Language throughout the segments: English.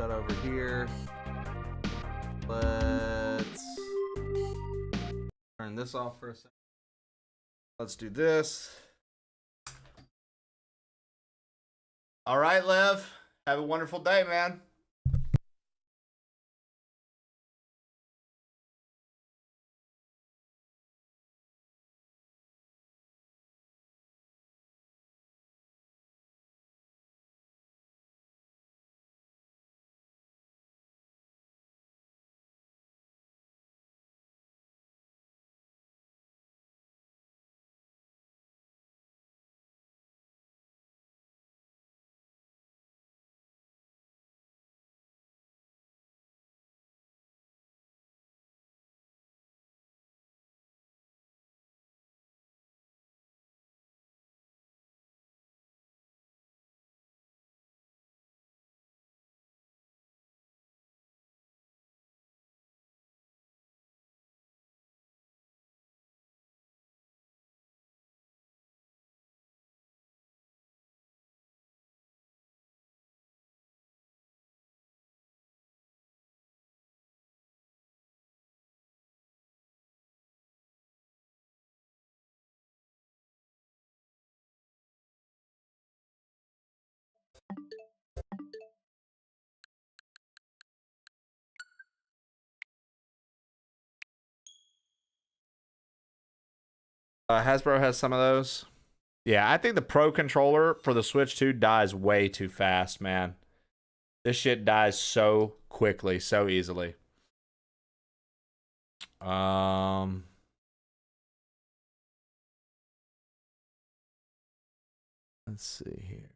cut over here. Let's turn this off for a second. Let's do this. All right, Lev. Have a wonderful day, man. Hasbro has some of those. Yeah, I think the Pro controller for the Switch 2 dies way too fast, man. This shit dies so quickly, so easily. Let's see here.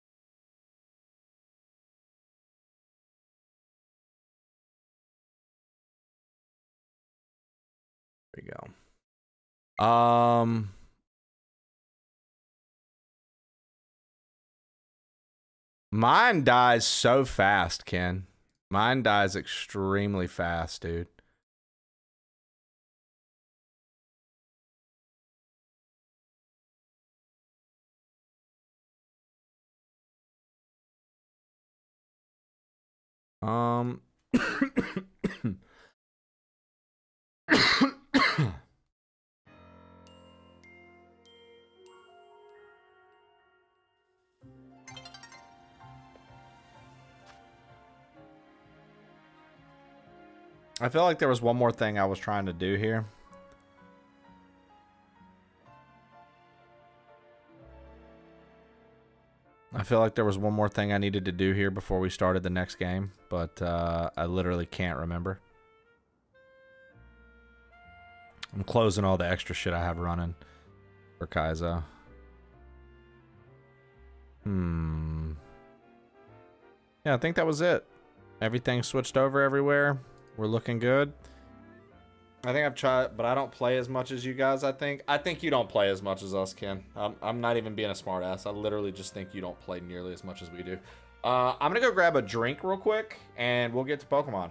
There we go. Mine dies so fast, Ken. Mine dies extremely fast, dude. I feel like there was one more thing I was trying to do here. I feel like there was one more thing I needed to do here before we started the next game, but I literally can't remember. I'm closing all the extra shit I have running for Kaizo. Yeah, I think that was it. Everything switched over everywhere. We're looking good. I think I've tried, but I don't play as much as you guys, I think. I think you don't play as much as us, Ken. I'm not even being a smart ass. I literally just think you don't play nearly as much as we do. I'm going to go grab a drink real quick, and we'll get to Pokemon.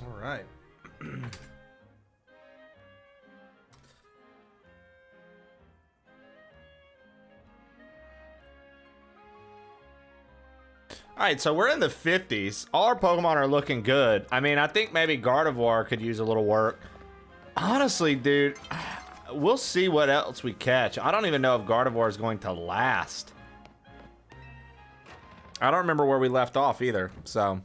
All right. All right, so we're in the 50s. All our Pokemon are looking good. I mean, I think maybe Gardevoir could use a little work. Honestly, dude, we'll see what else we catch. I don't even know if Gardevoir is going to last. I don't remember where we left off either, so...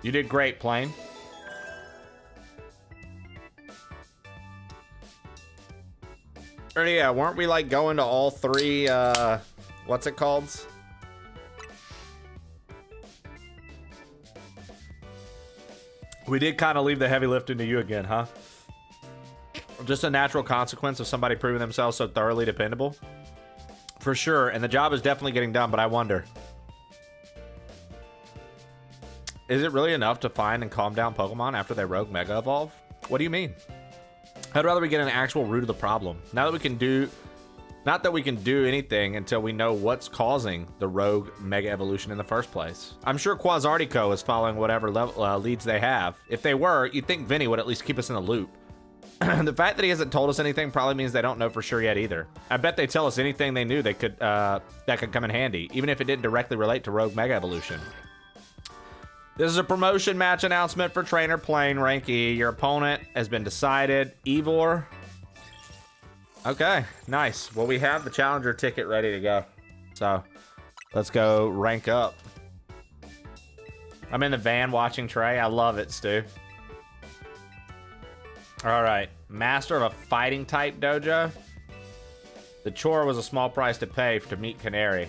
You did great, Plane. Or yeah, weren't we like going to all three, what's it called? We did kind of leave the heavy lifting to you again, huh? Just a natural consequence of somebody proving themselves so thoroughly dependable. For sure, and the job is definitely getting done, but I wonder. Is it really enough to find and calm down Pokemon after they rogue Mega Evolve? What do you mean? I'd rather we get an actual root of the problem. Now that we can do... Not that we can do anything until we know what's causing the rogue Mega Evolution in the first place. I'm sure Quasartico is following whatever leads they have. If they were, you'd think Vinny would at least keep us in the loop. The fact that he hasn't told us anything probably means they don't know for sure yet either. I bet they tell us anything they knew they could that could come in handy, even if it didn't directly relate to rogue Mega Evolution. This is a promotion match announcement for Trainer Plane Rank E. Your opponent has been decided. Ivor. Okay, nice. Well, we have the challenger ticket ready to go. So, let's go rank up. I'm in the van watching Trey. I love it, Stu. All right, master of a fighting type dojo. The chore was a small price to pay to meet Canary.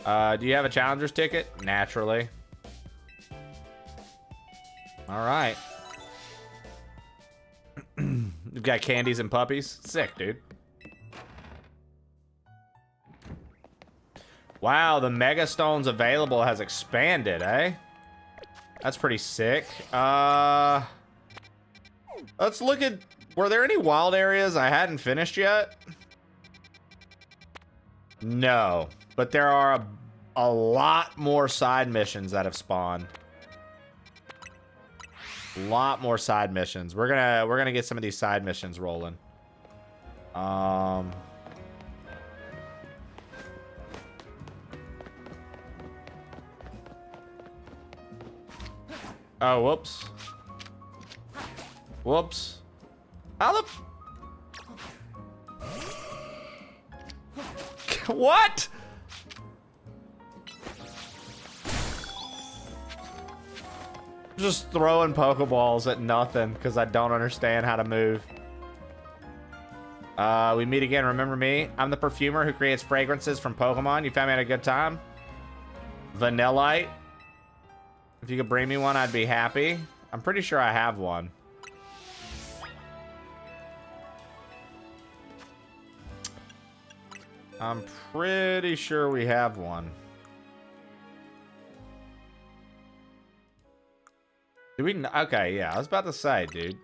Do you have a challenger's ticket? Naturally. All right. You've got candies and puppies. Sick, dude. Wow, the Mega Stones available has expanded, eh? That's pretty sick. Let's look at... Were there any wild areas I hadn't finished yet? No. But there are a lot more side missions that have spawned. A lot more side missions. We're gonna get some of these side missions rolling. Oh, whoops. Whoops. How the... What? Just throwing Pokeballs at nothing because I don't understand how to move. We meet again. Remember me? I'm the perfumer who creates fragrances from Pokemon. You found me at a good time? Vanillite. If you could bring me one, I'd be happy. I'm pretty sure I have one. I'm pretty sure we have one. Do we? Okay, yeah, I was about to say, dude.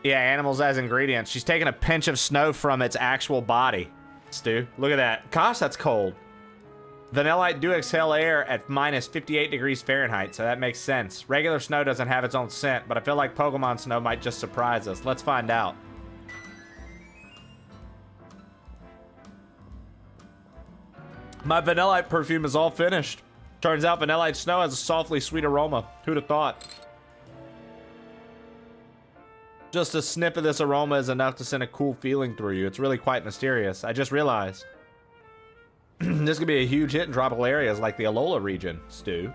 Yeah, animals as ingredients. She's taking a pinch of snow from its actual body. Stu, look at that. Gosh, that's cold. Vanillite do exhale air at minus 58 degrees Fahrenheit, so that makes sense. Regular snow doesn't have its own scent, but I feel like Pokemon snow might just surprise us. Let's find out. My Vanillite perfume is all finished. Turns out Vanillite snow has a softly sweet aroma. Who'd have thought? Just a sniff of this aroma is enough to send a cool feeling through you. It's really quite mysterious. I just realized. This could be a huge hit in tropical areas like the Alola region, Stu.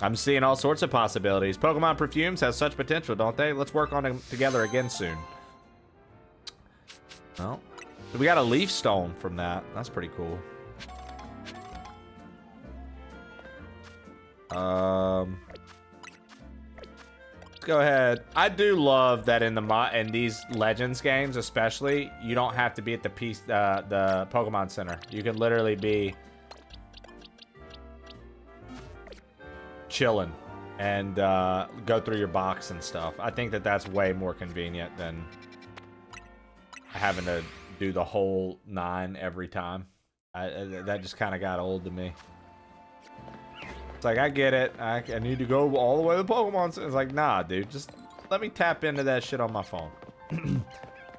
I'm seeing all sorts of possibilities. Pokemon perfumes have such potential, don't they? Let's work on them together again soon. Well, we got a leaf stone from that. That's pretty cool. Let's go ahead. I do love that in these Legends games, especially, you don't have to be at the Pokemon Center. You can literally be chilling and go through your box and stuff. I think that that's way more convenient than having to do the whole 9 every time. That just kind of got old to me. It's like, I get it. I need to go all the way to the Pokemon Center. It's like, nah, dude. Just let me tap into that shit on my phone.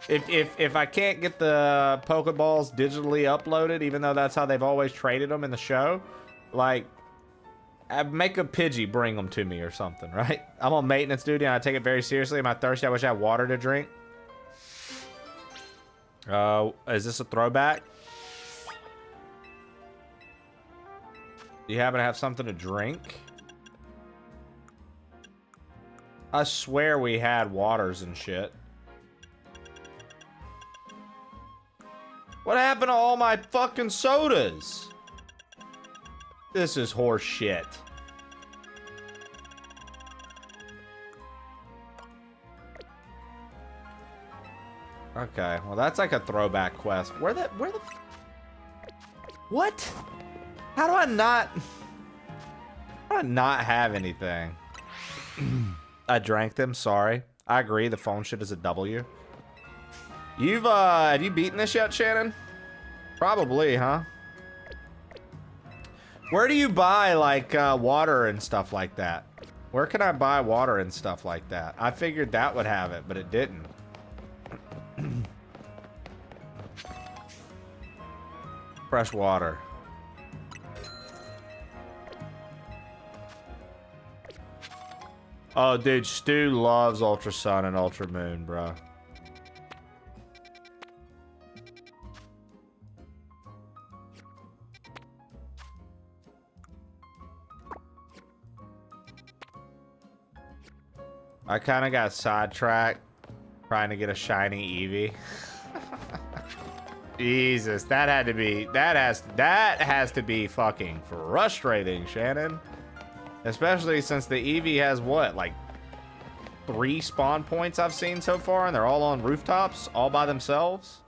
If I can't get the Pokeballs digitally uploaded, even though that's how they've always traded them in the show, like, make a Pidgey bring them to me or something, right? I'm on maintenance duty and I take it very seriously. Am I thirsty? I wish I had water to drink. Is this a throwback? Do you happen to have something to drink? I swear we had waters and shit. What happened to all my fucking sodas? This is horse shit. Okay, well that's like a throwback quest. Where the what? How do I not have anything? I drank them, sorry. I agree, the phone shit is a W. Have you beaten this yet, Shannon? Probably, huh? Where do you buy, like, water and stuff like that? Where can I buy water and stuff like that? I figured that would have it, but it didn't. Fresh water. Oh, dude, Stu loves Ultra Sun and Ultra Moon, bro. I kind of got sidetracked trying to get a shiny Eevee. Jesus, that has to be fucking frustrating, Shannon. Especially since the Eevee has what, like 3 spawn points I've seen so far, and they're all on rooftops, all by themselves.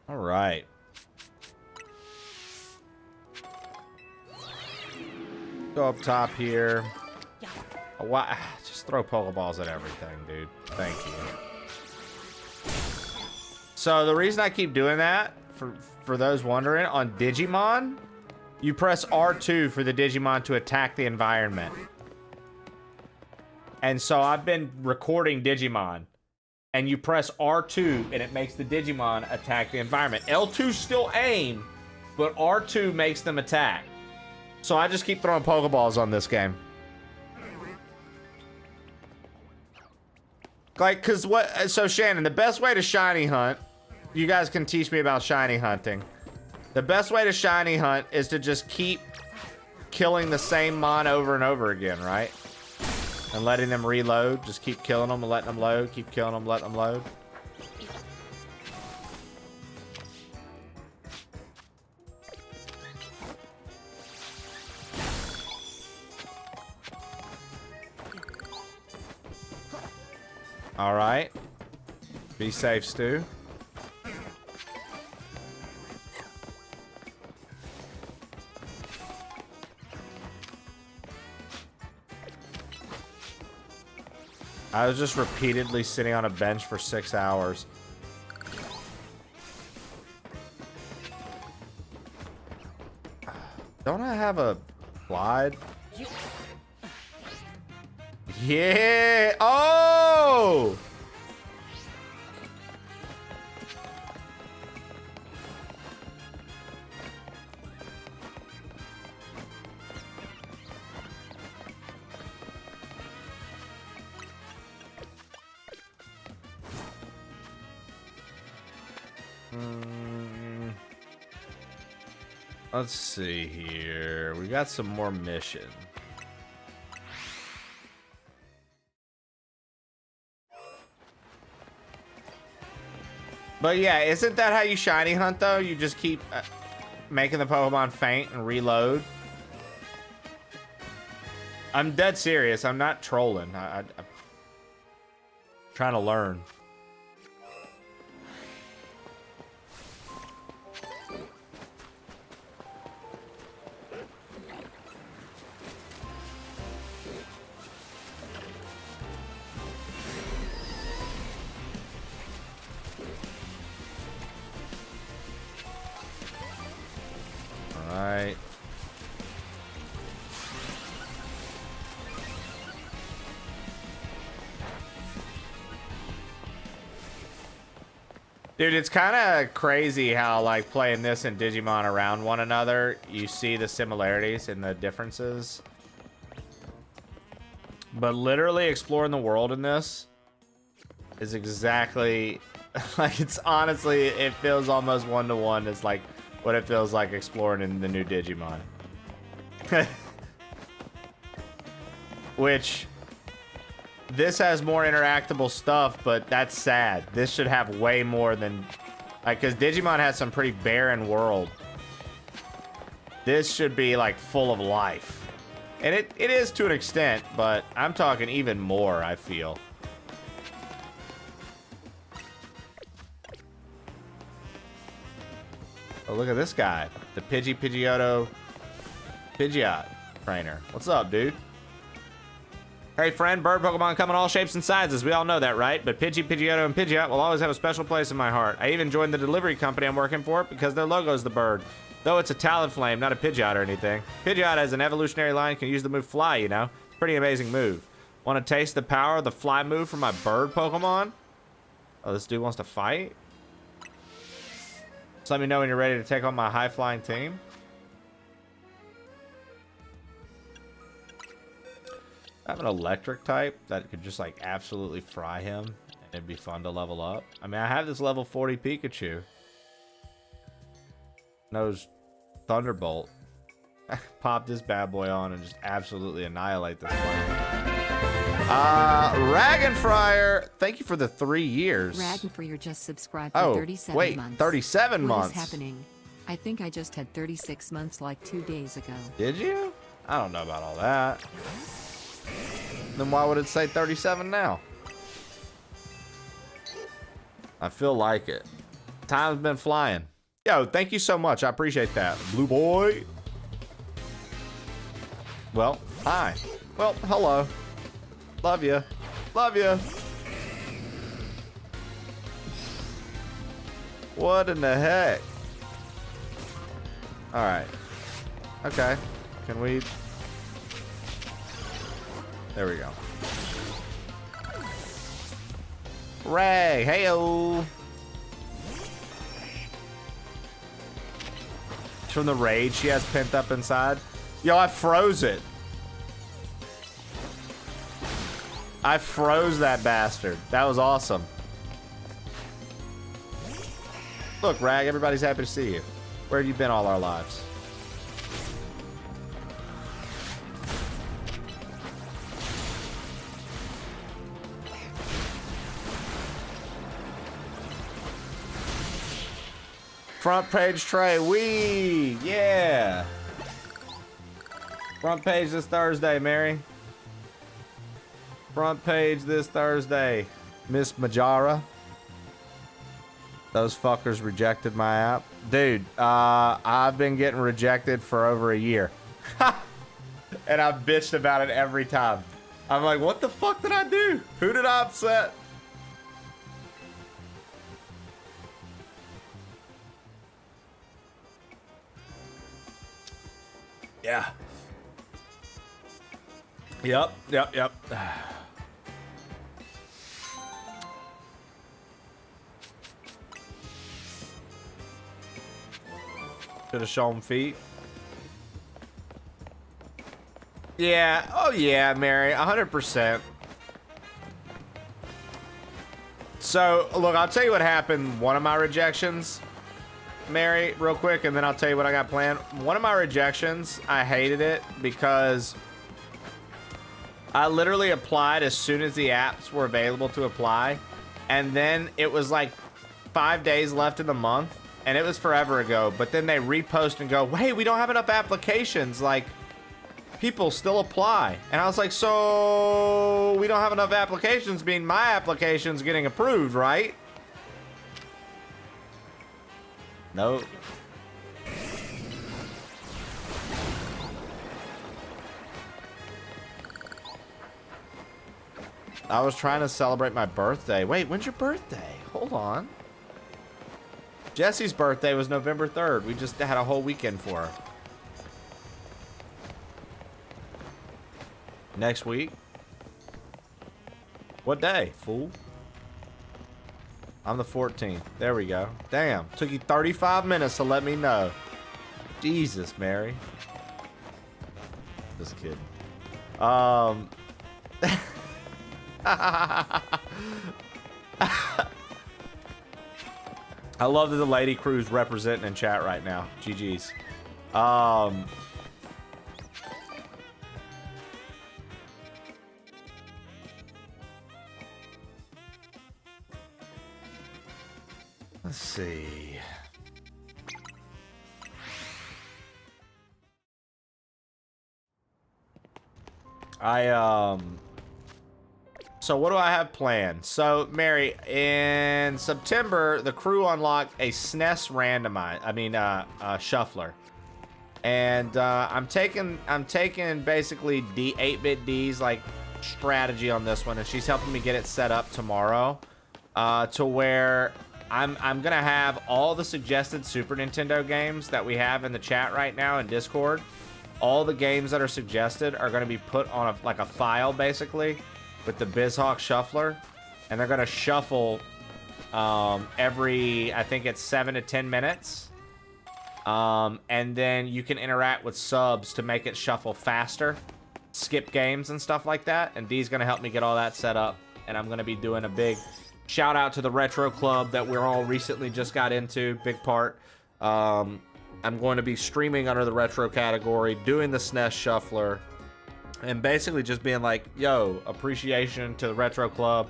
All right. Go up top here. Why? Just throw Pokeballs at everything, dude. Thank you. So the reason I keep doing that, for those wondering, on Digimon, you press R2 for the Digimon to attack the environment. And so I've been recording Digimon, and you press R2 and it makes the Digimon attack the environment. L2 still aim, but R2 makes them attack. So I just keep throwing Pokeballs on this game. Like, cause what, so Shannon, the best way to shiny hunt, you guys can teach me about shiny hunting. The best way to shiny hunt is to just keep killing the same mon over and over again, right? And letting them reload. Just keep killing them and letting them load. Keep killing them, letting them load. All right. Be safe, Stu. I was just repeatedly sitting on a bench for 6 hours. Don't I have a slide? Yeah! Oh! Let's see here. We got some more missions. But yeah, isn't that how you shiny hunt though? You just keep making the Pokemon faint and reload. I'm dead serious. I'm not trolling. I'm trying to learn. Alright. Dude, it's kind of crazy how, like, playing this and Digimon around one another, you see the similarities and the differences. But literally exploring the world in this is exactly, like, it's honestly, it feels almost one-to-one. It's like what it feels like exploring in the new Digimon. Which, this has more interactable stuff, but that's sad. This should have way more than, like, because Digimon has some pretty barren world. This should be, like, full of life. And it is to an extent, but I'm talking even more, I feel. Oh, look at this guy. The Pidgeotto Pidgeot trainer. What's up, dude? Hey, friend, bird Pokemon come in all shapes and sizes. We all know that, right? But Pidgeotto and Pidgeot will always have a special place in my heart. I even joined the delivery company I'm working for because their logo is the bird. Though it's a Talonflame, not a Pidgeot or anything. Pidgeot as an evolutionary line can use the move Fly, you know? Pretty amazing move. Want to taste the power of the Fly move from my bird Pokemon? Oh, this dude wants to fight? Just let me know when you're ready to take on my high-flying team. I have an electric type that could just, like, absolutely fry him. And it'd be fun to level up. I mean, I have this level 40 Pikachu. Knows Thunderbolt. Pop this bad boy on and just absolutely annihilate this one. Ragenfryer, thank you for the 3 years. Ragenfryer just subscribed for 37 months. 37 months. What is happening? I think I just had 36 months like 2 days ago. Did you? I don't know about all that. Then why would it say 37 now? I feel like it. Time's been flying. Yo, thank you so much. I appreciate that. Blue boy. Well, hi. Well, hello. Love you. Love you. What in the heck? All right. Okay. Can we... There we go. Ray, hey-o. From the rage she has pent up inside. Yo, I froze it. I froze that bastard. That was awesome. Look, Rag, everybody's happy to see you. Where have you been all our lives? Front page tray, wee, yeah. Front page this Thursday, Mary. Front page this Thursday, Miss Majara. Those fuckers rejected my app. Dude, I've been getting rejected for over a year. And I've bitched about it every time. I'm like, what the fuck did I do? Who did I upset? Yeah. Yep. Should have shown feet. Yeah. Oh, yeah, Mary. 100%. So, look, I'll tell you what happened. One of my rejections, Mary, real quick, and then I'll tell you what I got planned. One of my rejections, I hated it because I literally applied as soon as the apps were available to apply. And then it was like 5 days left in the month. And it was forever ago. But then they repost and go, hey, we don't have enough applications. Like, people still apply. And I was like, so we don't have enough applications, mean my application's getting approved, right? No. I was trying to celebrate my birthday. Wait, when's your birthday? Hold on. Jesse's birthday was November 3rd. We just had a whole weekend for her. Next week? What day, fool? I'm the 14th. There we go. Damn. Took you 35 minutes to let me know. Jesus, Mary. Just kidding. I love that the lady crew's representing in chat right now. GG's. Let's see. So what do I have planned? So, Mary, in September, the crew unlocked a SNES shuffler. And I'm taking basically 8-bit D's like strategy on this one, and she's helping me get it set up tomorrow. To where I'm gonna have all the suggested Super Nintendo games that we have in the chat right now in Discord. All the games that are suggested are gonna be put on a file basically with the BizHawk shuffler, and they're gonna shuffle every, I think it's 7 to 10 minutes. And then you can interact with subs to make it shuffle faster, skip games and stuff like that. And Dee's gonna help me get all that set up, and I'm gonna be doing a big shout out to the Retro Club that we're all recently just got into, big part. I'm going to be streaming under the Retro category, doing the SNES Shuffler, and basically just being like, yo, appreciation to the Retro Club.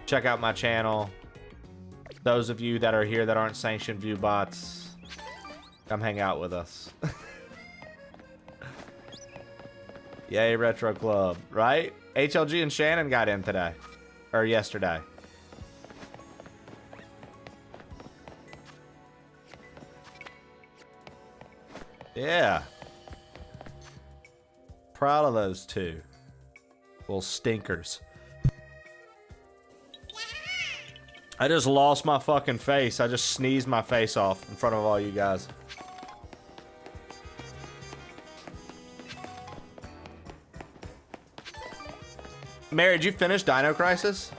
Check out my channel. Those of you that are here that aren't sanctioned view bots, come hang out with us. Yay, Retro Club, right? HLG and Shannon got in today, or yesterday. Yeah. Proud of those two. Little stinkers. I just lost my fucking face. I just sneezed my face off in front of all you guys. Mary, did you finish Dino Crisis?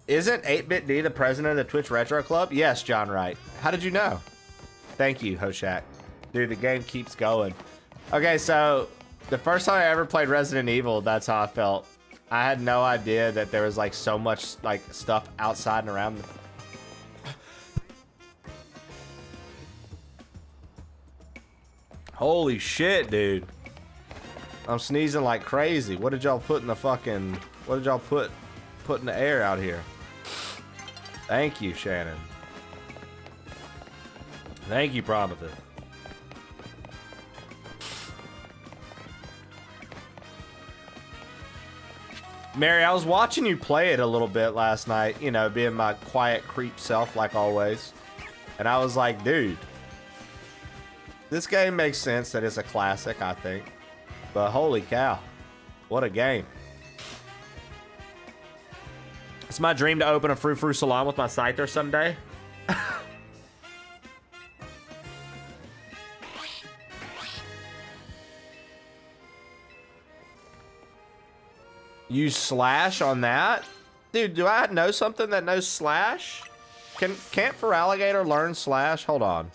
Isn't 8-Bit D the president of the Twitch Retro Club? Yes, John Wright. How did you know? Thank you, Hoshak. Dude, the game keeps going. Okay, so the first time I ever played Resident Evil, that's how I felt. I had no idea that there was like so much like stuff outside and around. Holy shit, dude. I'm sneezing like crazy. What did y'all put in the fucking... What did y'all put in the air out here? Thank you, Shannon. Thank you, Prometha. Mary, I was watching you play it a little bit last night, you know, being my quiet creep self like always. And I was like, dude, this game makes sense that it's a classic, I think. But holy cow, what a game. It's my dream to open a Frou Frou salon with my Scyther someday. Use slash on that? Dude, do I know something that knows slash? Can't Feraligatr learn slash? Hold on.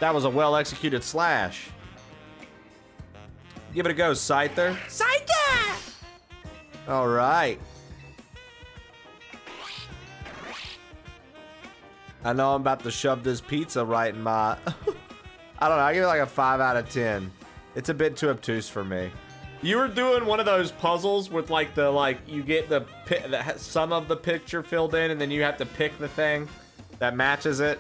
That was a well-executed slash. Give it a go, Scyther. Scyther! All right. I know I'm about to shove this pizza right in my... I don't know, I give it like a 5 out of 10. It's a bit too obtuse for me. You were doing one of those puzzles with like you get the some of the picture filled in and then you have to pick the thing that matches it.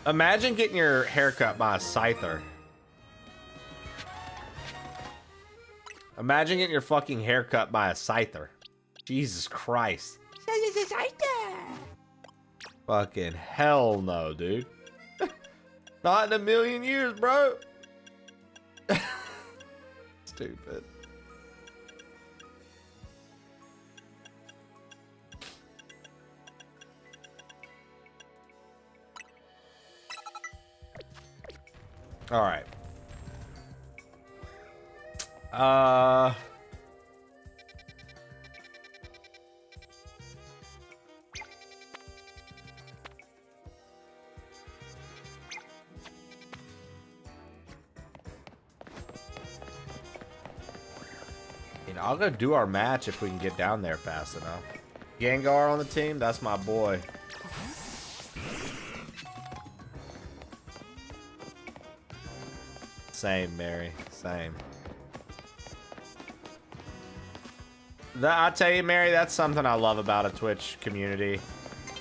Imagine getting your hair cut by a Scyther. Imagine getting your fucking hair cut by a scyther. Jesus Christ. Fucking hell no, dude. Not in a million years, bro. Stupid. All right. I'll go do our match if we can get down there fast enough. Gengar on the team, that's my boy. Same, Mary. Same. I tell you, Mary, that's something I love about a Twitch community.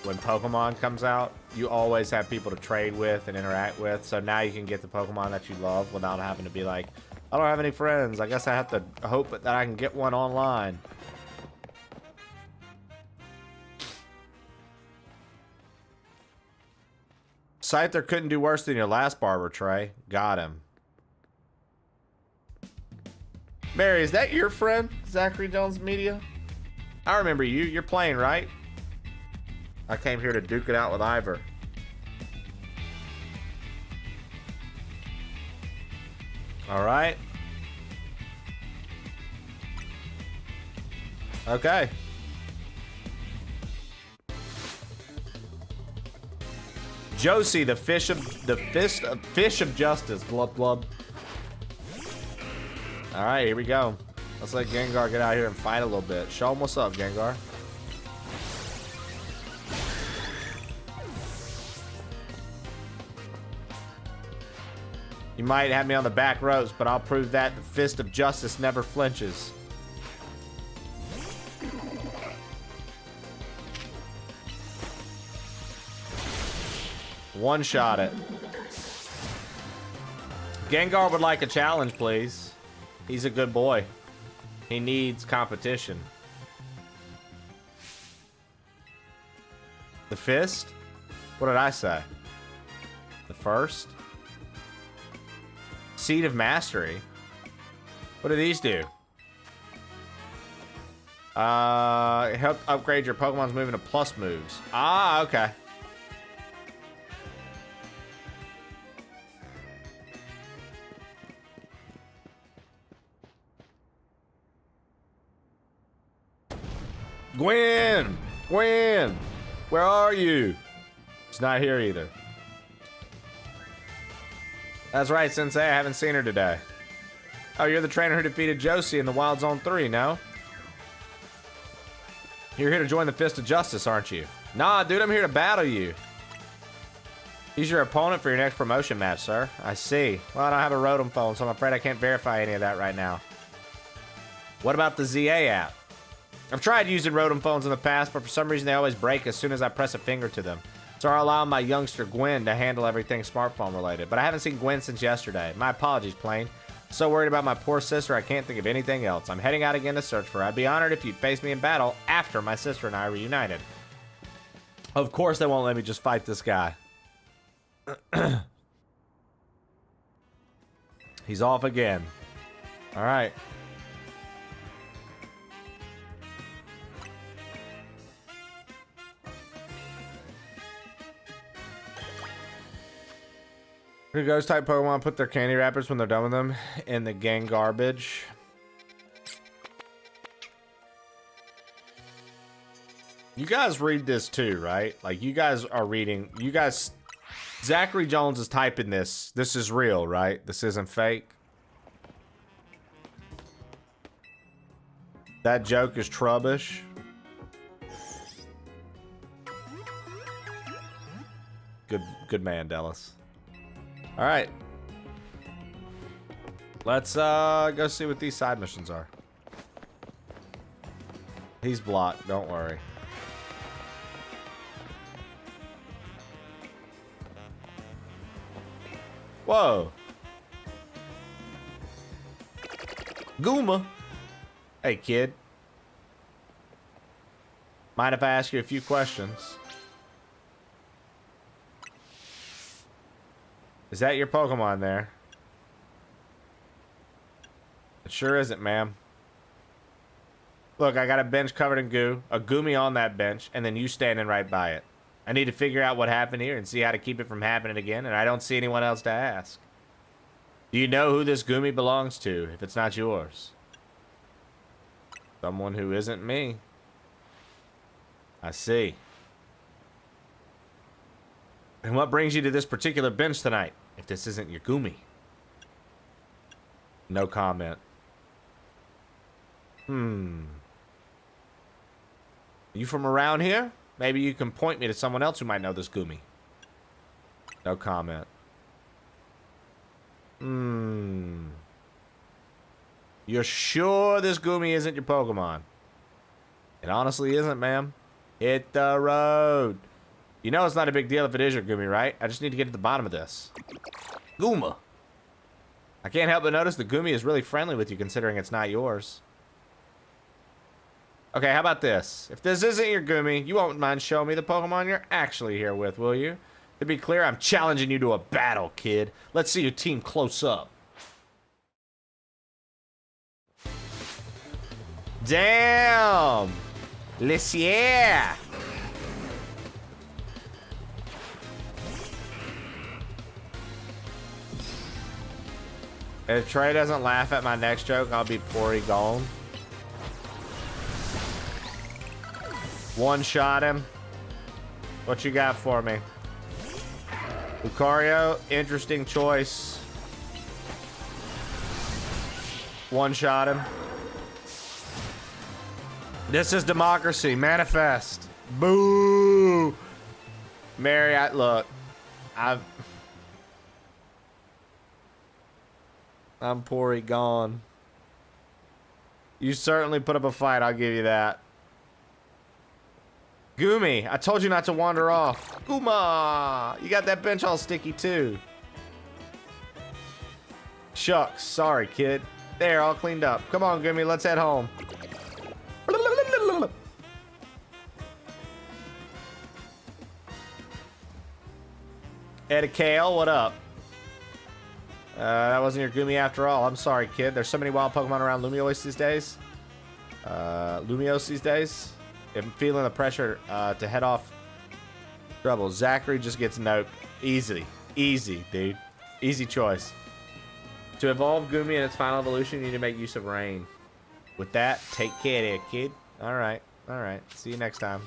When Pokemon comes out, you always have people to trade with and interact with. So now you can get the Pokemon that you love without having to be like, I don't have any friends. I guess I have to hope that I can get one online. Scyther couldn't do worse than your last barber, Trey. Got him. Mary, is that your friend, Zachary Jones Media? I remember you. You're playing, right? I came here to duke it out with Ivor. All right. Okay. Josie, the fish of justice. Blub blub. All right, here we go. Let's let Gengar get out here and fight a little bit. Show him what's up, Gengar. You might have me on the back ropes, but I'll prove that the fist of justice never flinches. One shot it. Gengar would like a challenge, please. He's a good boy. He needs competition. The fist? What did I say? The first? Seed of Mastery. What do these do? Help upgrade your Pokemon's moving to plus moves. Ah, okay. Gwen! Gwen! Where are you? She's not here either. That's right, Sensei. I haven't seen her today. Oh, you're the trainer who defeated Josie in the Wild Zone 3, no? You're here to join the Fist of Justice, aren't you? Nah, dude, I'm here to battle you. He's your opponent for your next promotion match, sir. I see. Well, I don't have a Rotom phone, so I'm afraid I can't verify any of that right now. What about the ZA app? I've tried using Rotom phones in the past, but for some reason they always break as soon as I press a finger to them. So I allow my youngster Gwen to handle everything smartphone related. But I haven't seen Gwen since yesterday. My apologies, Plane. So worried about my poor sister, I can't think of anything else. I'm heading out again to search for her. I'd be honored if you'd face me in battle after my sister and I are reunited. Of course they won't let me just fight this guy. He's off again. All right. Ghost type Pokemon put their candy wrappers when they're done with them in the gang garbage. You guys read this too, right? Like you guys are reading. You guys, Zachary Jones is typing this. This is real, right? This isn't fake. That joke is trubbish. Good man, Dallas. All right. Let's go see what these side missions are. He's blocked, don't worry. Whoa. Goomba. Hey, kid. Mind if I ask you a few questions? Is that your Pokemon there? It sure isn't, ma'am. Look, I got a bench covered in goo, a Goomy on that bench, and then you standing right by it. I need to figure out what happened here and see how to keep it from happening again, and I don't see anyone else to ask. Do you know who this Goomy belongs to, if it's not yours? Someone who isn't me. I see. And what brings you to this particular bench tonight, if this isn't your Goomy? No comment. You from around here? Maybe you can point me to someone else who might know this Goomy. No comment. You're sure this Goomy isn't your Pokemon? It honestly isn't, ma'am. Hit the road. You know it's not a big deal if it is your Goomy, right? I just need to get to the bottom of this. Goomba. I can't help but notice the Goomy is really friendly with you considering it's not yours. Okay, how about this? If this isn't your Goomy, you won't mind showing me the Pokemon you're actually here with, will you? To be clear, I'm challenging you to a battle, kid. Let's see your team close up. Damn! Lissier! If Trey doesn't laugh at my next joke, I'll be Porygon. One shot him. What you got for me? Lucario, interesting choice. One shot him. This is democracy. Manifest. Boo! Mary, look. I'm Porygon. You certainly put up a fight, I'll give you that. Goomy, I told you not to wander off. Gooma! You got that bench all sticky too. Shucks, sorry kid. There, all cleaned up. Come on, Goomy, let's head home. Eddie Kale, what up? That wasn't your Goomy after all. I'm sorry, kid. There's so many wild Pokemon around Lumiose these days. Lumiose these days. I'm feeling the pressure to head off trouble. Zachary just gets noped. Easy. Easy, dude. Easy choice. To evolve Goomy in its final evolution, you need to make use of rain. With that, take care there, kid. Alright. Alright. See you next time.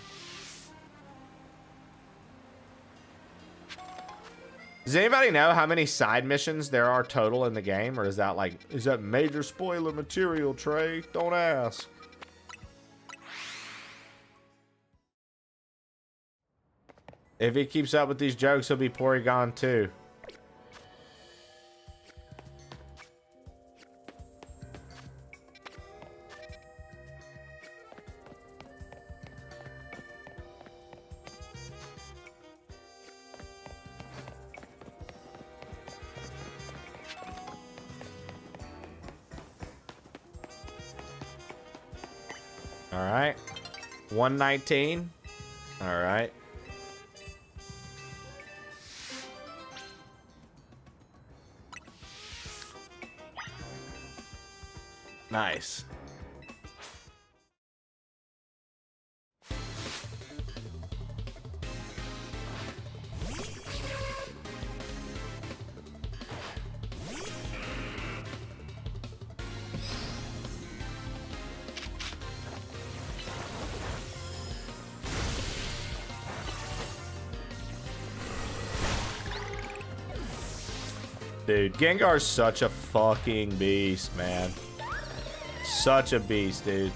Does anybody know how many side missions there are total in the game? Or is that major spoiler material, Trey? Don't ask. If he keeps up with these jokes, he'll be Porygon too. All right. 119. All right. Nice. Dude, Gengar's such a fucking beast, man. Such a beast, dude.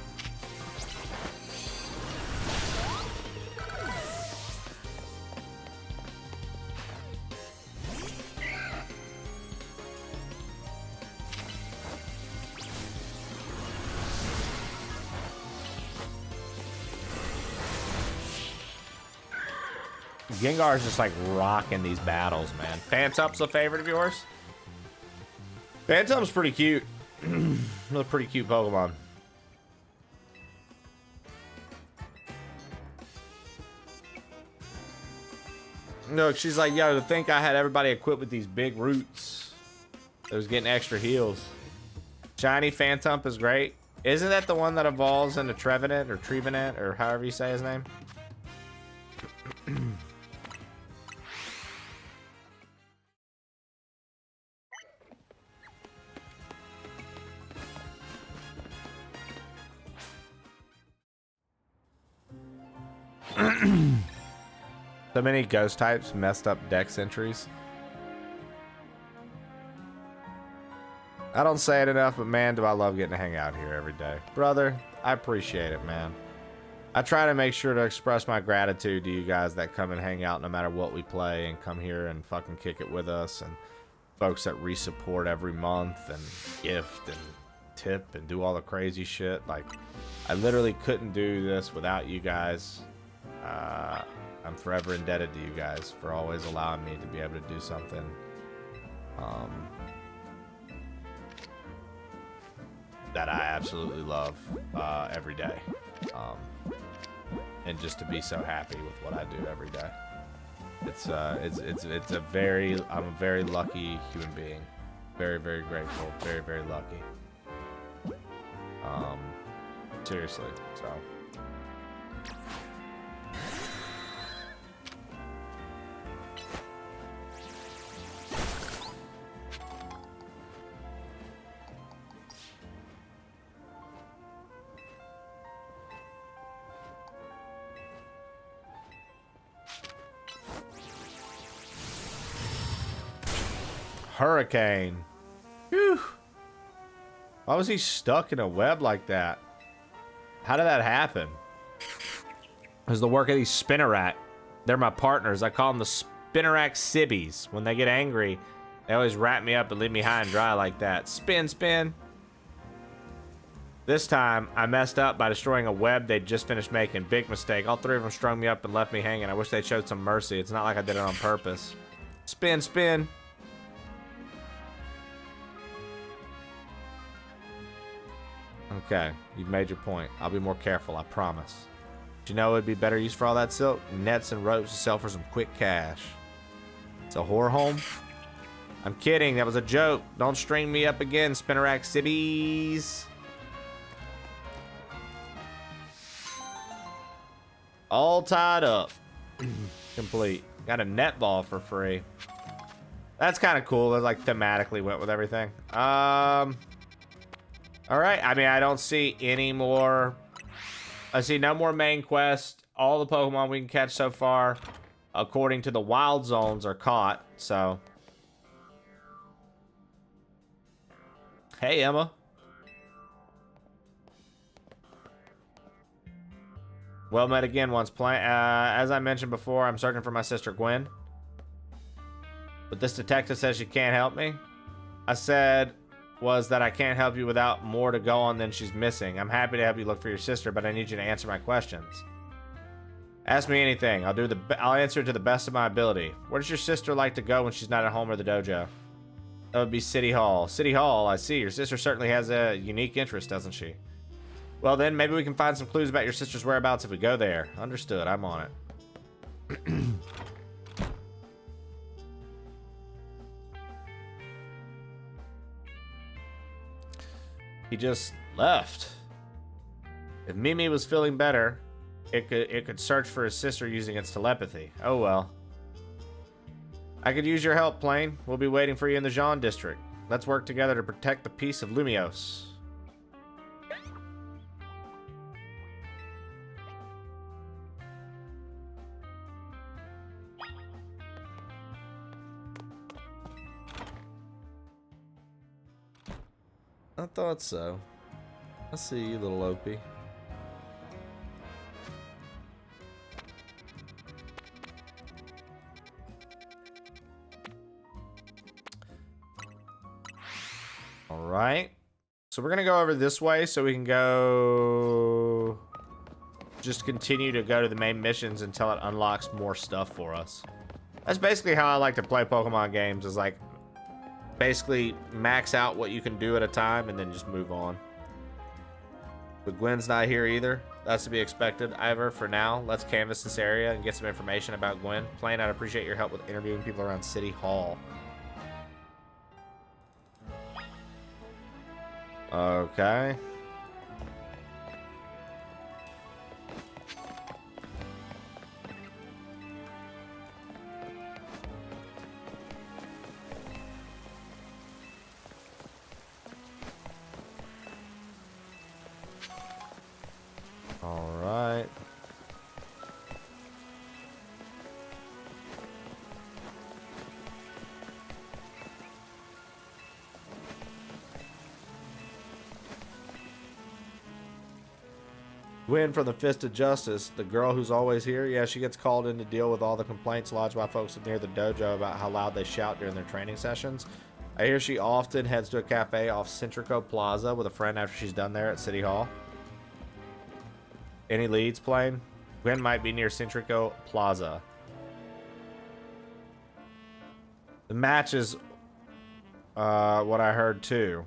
Gengar's just like rocking these battles, man. Phantump's a favorite of yours? Phantump's pretty cute. Another pretty cute Pokemon. Look, she's like, yo, to think I had everybody equipped with these big roots. It was getting extra heals. Shiny Phantump is great. Isn't that the one that evolves into Trevenant or Trevenant or however you say his name? So many ghost types, messed up dex entries. I don't say it enough, but man, do I love getting to hang out here every day. Brother, I appreciate it, man. I try to make sure to express my gratitude to you guys that come and hang out no matter what we play and come here and fucking kick it with us, and folks that re-support every month and gift and tip and do all the crazy shit. Like, I literally couldn't do this without you guys. I'm forever indebted to you guys for always allowing me to be able to do something that I absolutely love every day, and just to be so happy with what I do every day. It's a very, I'm a very lucky human being, very, very grateful, very, very lucky. Seriously, so. Hurricane. Whew. Why was he stuck in a web like that? How did that happen? It was the work of these Spinnerack. They're my partners. I call them the Spinnerack Sibbies. When they get angry, they always wrap me up and leave me high and dry like that. Spin, spin. This time, I messed up by destroying a web they'd just finished making. Big mistake. All three of them strung me up and left me hanging. I wish they'd showed some mercy. It's not like I did it on purpose. Spin, spin. Okay, you've made your point. I'll be more careful, I promise. But you know it'd be better use for all that silk? Nets and ropes to sell for some quick cash. It's a whore home? I'm kidding, that was a joke. Don't string me up again, Spinnerack Sibbies. All tied up. Complete. Got a net ball for free. That's kind of cool. It like thematically went with everything. Alright, I mean, I don't see any more. I see no more main quest. All the Pokemon we can catch so far, according to the wild zones, are caught, so. Hey, Emma. Well met again once. As I mentioned before, I'm searching for my sister Gwen. But this detective says she can't help me. I said was that I can't help you without more to go on than she's missing. I'm happy to help you look for your sister, but I need you to answer my questions. Ask me anything. I'll answer it to the best of my ability. Where does your sister like to go when she's not at home or the dojo? That would be City Hall. City Hall, I see. Your sister certainly has a unique interest, doesn't she? Well then, maybe we can find some clues about your sister's whereabouts if we go there. Understood, I'm on it. He just left. If Mimi was feeling better, it could search for his sister using its telepathy. Oh well. I could use your help, Plane. We'll be waiting for you in the Jean district. Let's work together to protect the peace of Lumiose. I thought so. I see you, little Opie. Alright. So we're gonna go over this way so we can go. Just continue to go to the main missions until it unlocks more stuff for us. That's basically how I like to play Pokemon games, is like basically max out what you can do at a time and then just move on. But Gwen's not here either. That's to be expected. Ivor, for now, let's canvas this area and get some information about Gwen. Plain, I'd appreciate your help with interviewing people around City Hall. Okay. All right. Gwen from the Fist of Justice, the girl who's always here. Yeah, she gets called in to deal with all the complaints lodged by folks near the dojo about how loud they shout during their training sessions. I hear she often heads to a cafe off Centrico Plaza with a friend after she's done there at City Hall. Any leads, Plain? Gwen might be near Centrico Plaza. The match is what I heard too.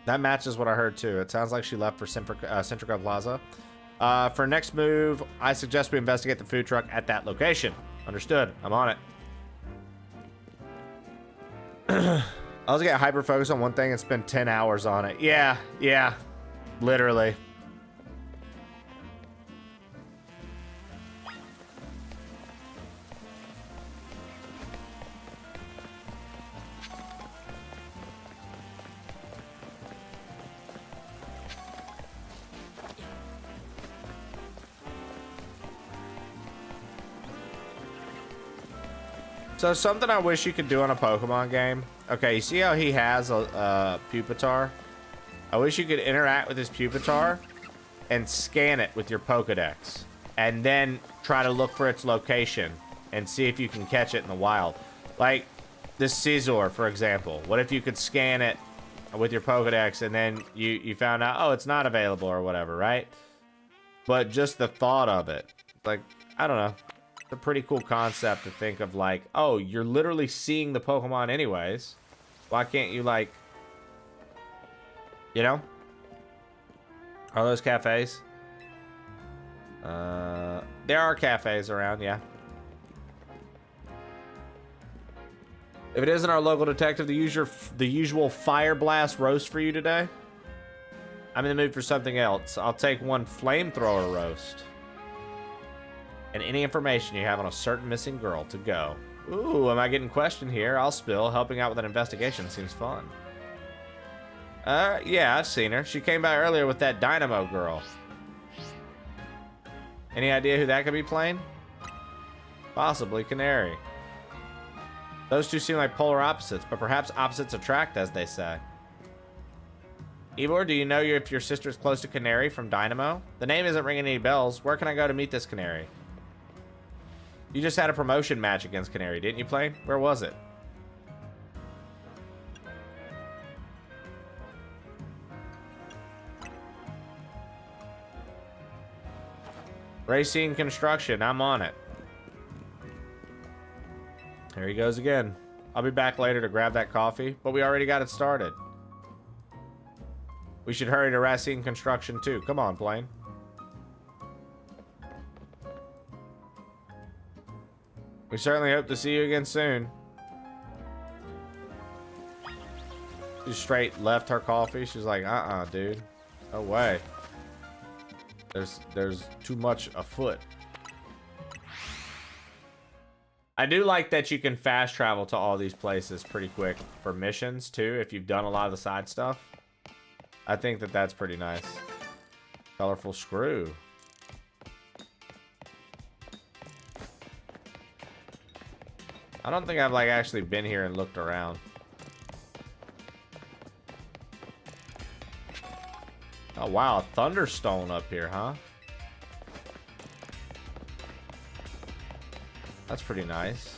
That matches what I heard too. It sounds like she left for Centrico Plaza. For next move, I suggest we investigate the food truck at that location. Understood. I'm on it. I was getting hyper focused on one thing and spend 10 hours on it. Yeah. Literally. So something I wish you could do on a Pokemon game. Okay, you see how he has a Pupitar? I wish you could interact with his Pupitar and scan it with your Pokedex. And then try to look for its location and see if you can catch it in the wild. Like this Scizor, for example. What if you could scan it with your Pokedex and then you found out, oh, it's not available or whatever, right? But just the thought of it. Like, I don't know. It's a pretty cool concept to think of, like, oh, you're literally seeing the Pokemon anyways. Why can't you, like, you know? Are those cafes? There are cafes around, yeah. If it isn't our local detective, the usual Fire Blast roast for you today? I'm in the mood for something else. I'll take one flamethrower roast. And any information you have on a certain missing girl to go. Ooh, am I getting questioned here? I'll spill. Helping out with an investigation seems fun. Yeah, I've seen her. She came by earlier with that Dynamo girl. Any idea who that could be playing? Possibly Canary. Those two seem like polar opposites, but perhaps opposites attract, as they say. Ivor, do you know if your sister's close to Canary from Dynamo? The name isn't ringing any bells. Where can I go to meet this Canary? You just had a promotion match against Canary, didn't you, Plain? Where was it? Racing Construction, I'm on it. There he goes again. I'll be back later to grab that coffee, but we already got it started. We should hurry to Racine Construction too. Come on, Plain. We certainly hope to see you again soon. She straight left her coffee. She's like, dude. No way. There's too much afoot. I do like that you can fast travel to all these places pretty quick for missions too, if you've done a lot of the side stuff. I think that that's pretty nice. Colorful screw. I don't think I've like actually been here and looked around. Oh wow, a Thunderstone up here, huh? That's pretty nice.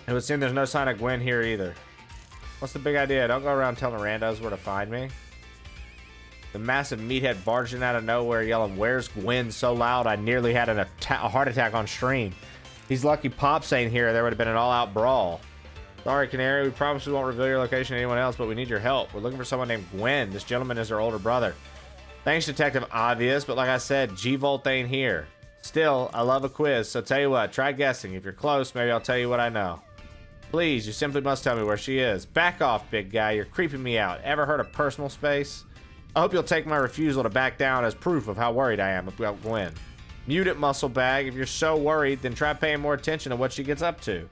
It would seem there's no sign of Gwen here either. What's the big idea? Don't go around telling randos where to find me. The massive meathead barged in out of nowhere yelling, "Where's Gwen?" so loud I nearly had a heart attack on stream. He's lucky Pops ain't here. There would have been an all-out brawl. Sorry, Canary. We promise we won't reveal your location to anyone else, but we need your help. We're looking for someone named Gwen. This gentleman is her older brother. Thanks, Detective Obvious, but like I said, G-Volt ain't here. Still, I love a quiz, so tell you what, try guessing. If you're close, maybe I'll tell you what I know. Please, you simply must tell me where she is. Back off, big guy. You're creeping me out. Ever heard of personal space? I hope you'll take my refusal to back down as proof of how worried I am about Gwen. Mute it, muscle bag. If you're so worried, then try paying more attention to what she gets up to.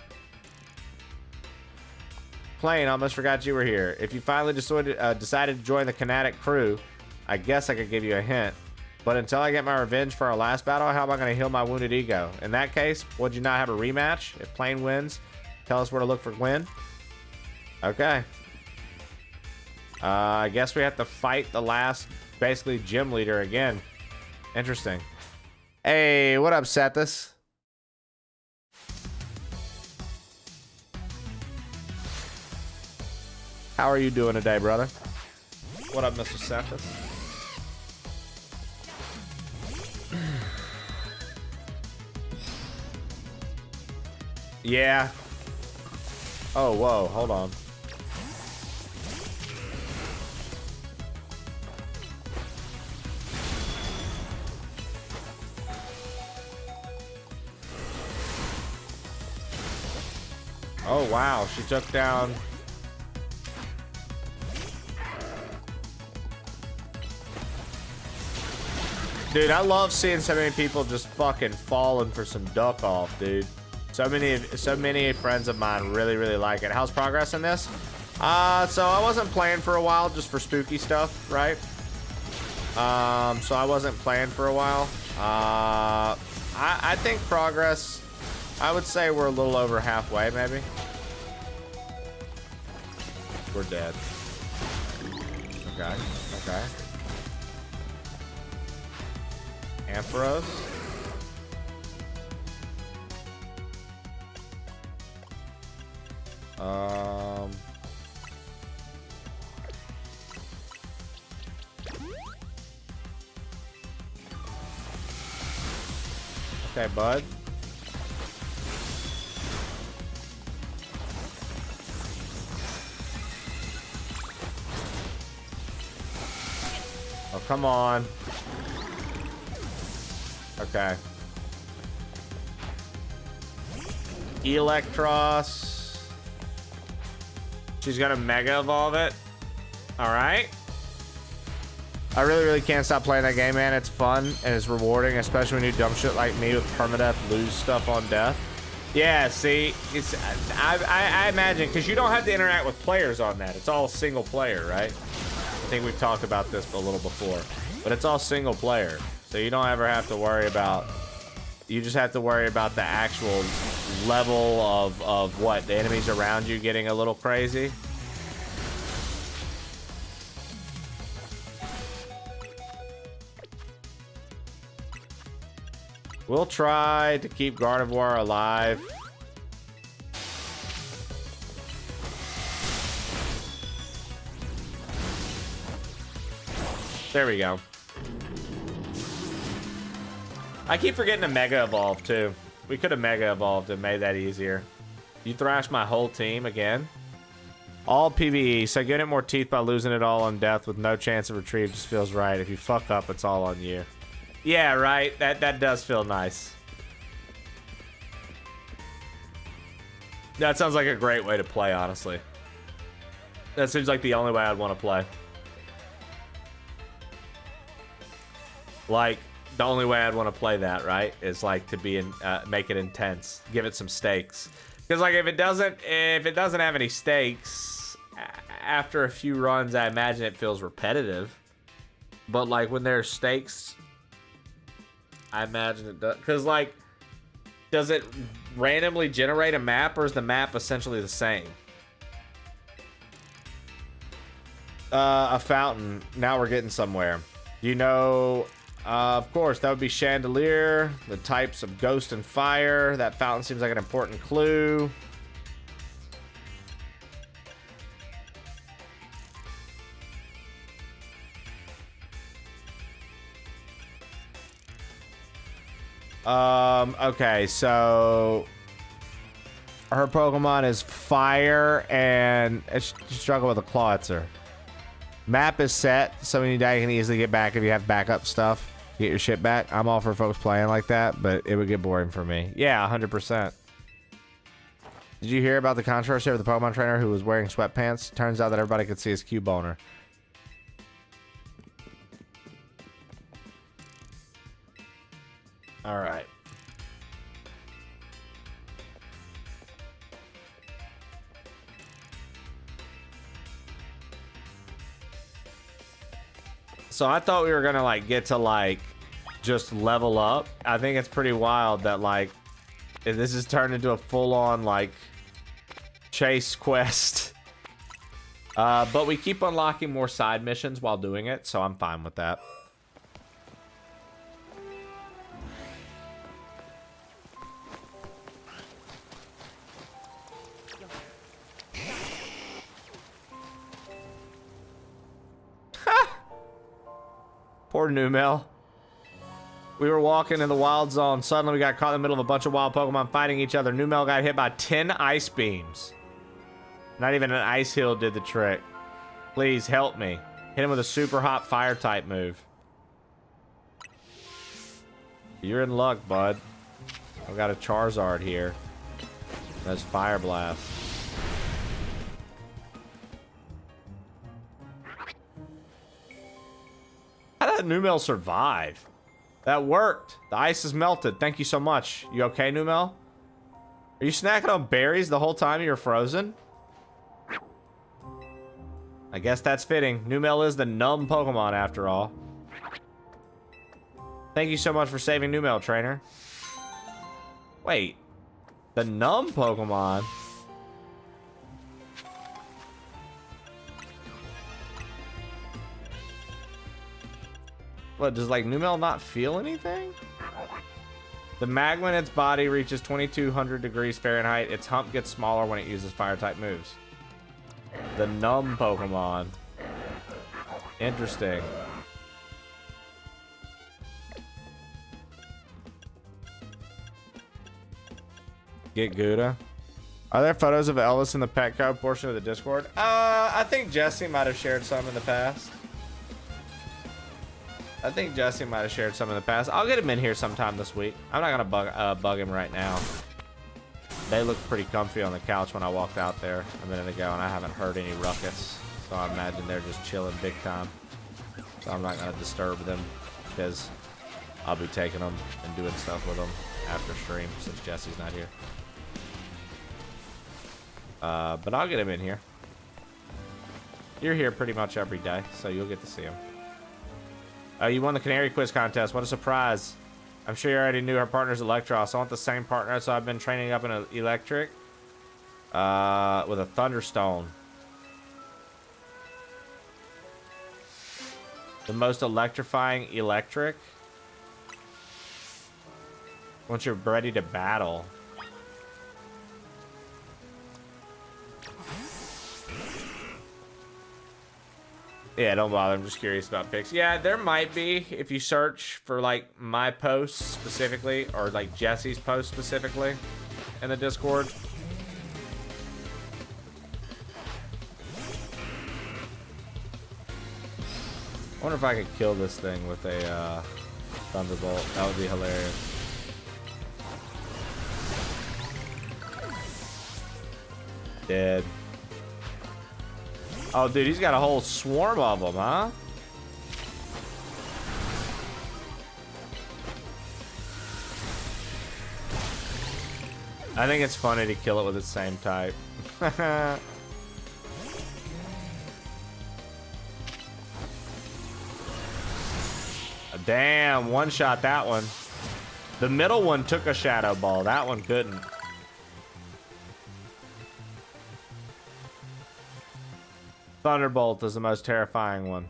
Plane, almost forgot you were here. If you finally decided to join the Kinetic crew, I guess I could give you a hint. But until I get my revenge for our last battle, how am I going to heal my wounded ego? In that case, would you not have a rematch? If Plane wins, tell us where to look for Gwen. Okay. I guess we have to fight the last, basically, gym leader again. Interesting. Hey, what up, Sethus? How are you doing today, brother? What up, Mr. Sethus? Yeah. Oh, whoa, hold on. Oh, wow, she took down... Dude, I love seeing so many people just fucking falling for some duck off, dude. So many friends of mine really like it. How's progress in this? So I wasn't playing for a while just for spooky stuff, right? So I wasn't playing for a while. I think progress, I would say we're a little over halfway, maybe. We're dead. Okay, okay. Ampharos. Okay, bud. Oh, come on. Okay. Electros. She's gonna Mega Evolve it. Alright. I really can't stop playing that game, man. It's fun and it's rewarding, especially when you dumb shit like me with permadeath lose stuff on death. Yeah, see, it's I imagine, because you don't have to interact with players on that. It's all single player, right? I think we've talked about this a little before. But it's all single player. So you don't ever have to worry about... You just have to worry about the actual level of what? The enemies around you getting a little crazy. We'll try to keep Gardevoir alive. There we go. I keep forgetting to Mega Evolve, too. We could have Mega Evolved and made that easier. You thrashed my whole team again. All PvE, so getting more teeth by losing it all on death with no chance of retrieve just feels right. If you fuck up, it's all on you. Yeah, right. That does feel nice. That sounds like a great way to play, honestly. That seems like the only way I'd want to play. Like, the only way I'd want to play that, right, is like to be in, make it intense, give it some stakes. Because like if it doesn't have any stakes, after a few runs, I imagine it feels repetitive. But like when there's stakes, I imagine it does. Because like, does it randomly generate a map, or is the map essentially the same? A fountain. Now we're getting somewhere. You know, of course, that would be Chandelier. The types of Ghost and Fire. That fountain seems like an important clue. Okay, so her Pokemon is Fire, and it's struggle with a Clawitzer. Map is set, so when you die, you can easily get back if you have backup stuff. Get your shit back. I'm all for folks playing like that, but it would get boring for me. Yeah, 100%. Did you hear about the controversy of the Pokemon trainer who was wearing sweatpants? Turns out that everybody could see his Cubone. All right. So I thought we were gonna like get to like just level up. I think it's pretty wild that like if this is turned into a full-on like chase quest. But we keep unlocking more side missions while doing it, so I'm fine with that. Poor Numel. We were walking in the wild zone. Suddenly we got caught in the middle of a bunch of wild Pokemon fighting each other. Numel got hit by 10 ice beams. Not even an ice heal did the trick. Please help me. Hit him with a super hot fire type move. You're in luck, bud. I've got a Charizard here. That's Fire Blast. How did Numel survive? That worked. The ice is melted. Thank you so much. You okay, Numel? Are you snacking on berries the whole time you're frozen? I guess that's fitting. Numel is the numb Pokemon after all. Thank you so much for saving Numel, trainer. Wait. The numb Pokemon? What, does like Numel not feel anything? The magma in its body reaches 2200 degrees Fahrenheit. Its hump gets smaller when it uses fire type moves. The numb Pokemon. Interesting. Get Gouda. Are there photos of Elvis in the Petco portion of the Discord? I think Jesse might have shared some in the past. I'll get him in here sometime this week. I'm not gonna bug him right now. They look pretty comfy on the couch when I walked out there a minute ago, and I haven't heard any ruckus. So I imagine they're just chilling big time. So I'm not gonna disturb them because I'll be taking them and doing stuff with them after stream since Jesse's not here. But I'll get him in here. You're here pretty much every day, so you'll get to see him. You won the Canary Quiz contest. What a surprise. I'm sure you already knew her partner's Electros. I want the same partner, so I've been training up in an electric with a Thunderstone. The most electrifying electric? Once you're ready to battle. Yeah, don't bother. I'm just curious about picks. Yeah, there might be if you search for like my posts specifically or like Jesse's post specifically in the Discord. I wonder if I could kill this thing with a Thunderbolt. That would be hilarious. Dead. Oh, dude, he's got a whole swarm of them, huh? I think it's funny to kill it with the same type. Damn, one shot that one. The middle one took a Shadow Ball. That one couldn't. Thunderbolt is the most terrifying one.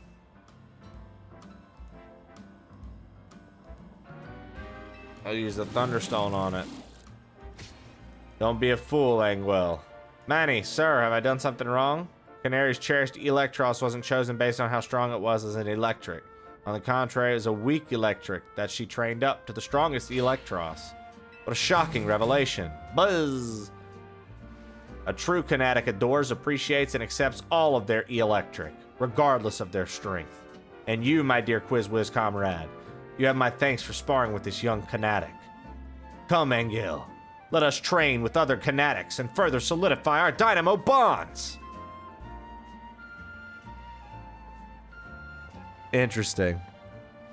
I'll use the Thunderstone on it. Don't be a fool, Angwell. Manny, sir, have I done something wrong? Canary's cherished Electros wasn't chosen based on how strong it was as an electric, On the contrary, it was a weak electric that she trained up to the strongest Electros. What a shocking revelation. Buzz! A true Kinetic adores, appreciates, and accepts all of their electric, regardless of their strength. And you, my dear QuizWiz comrade, you have my thanks for sparring with this young Kinetic. Come, Angil. Let us train with other Kinetics and further solidify our Dynamo bonds. Interesting.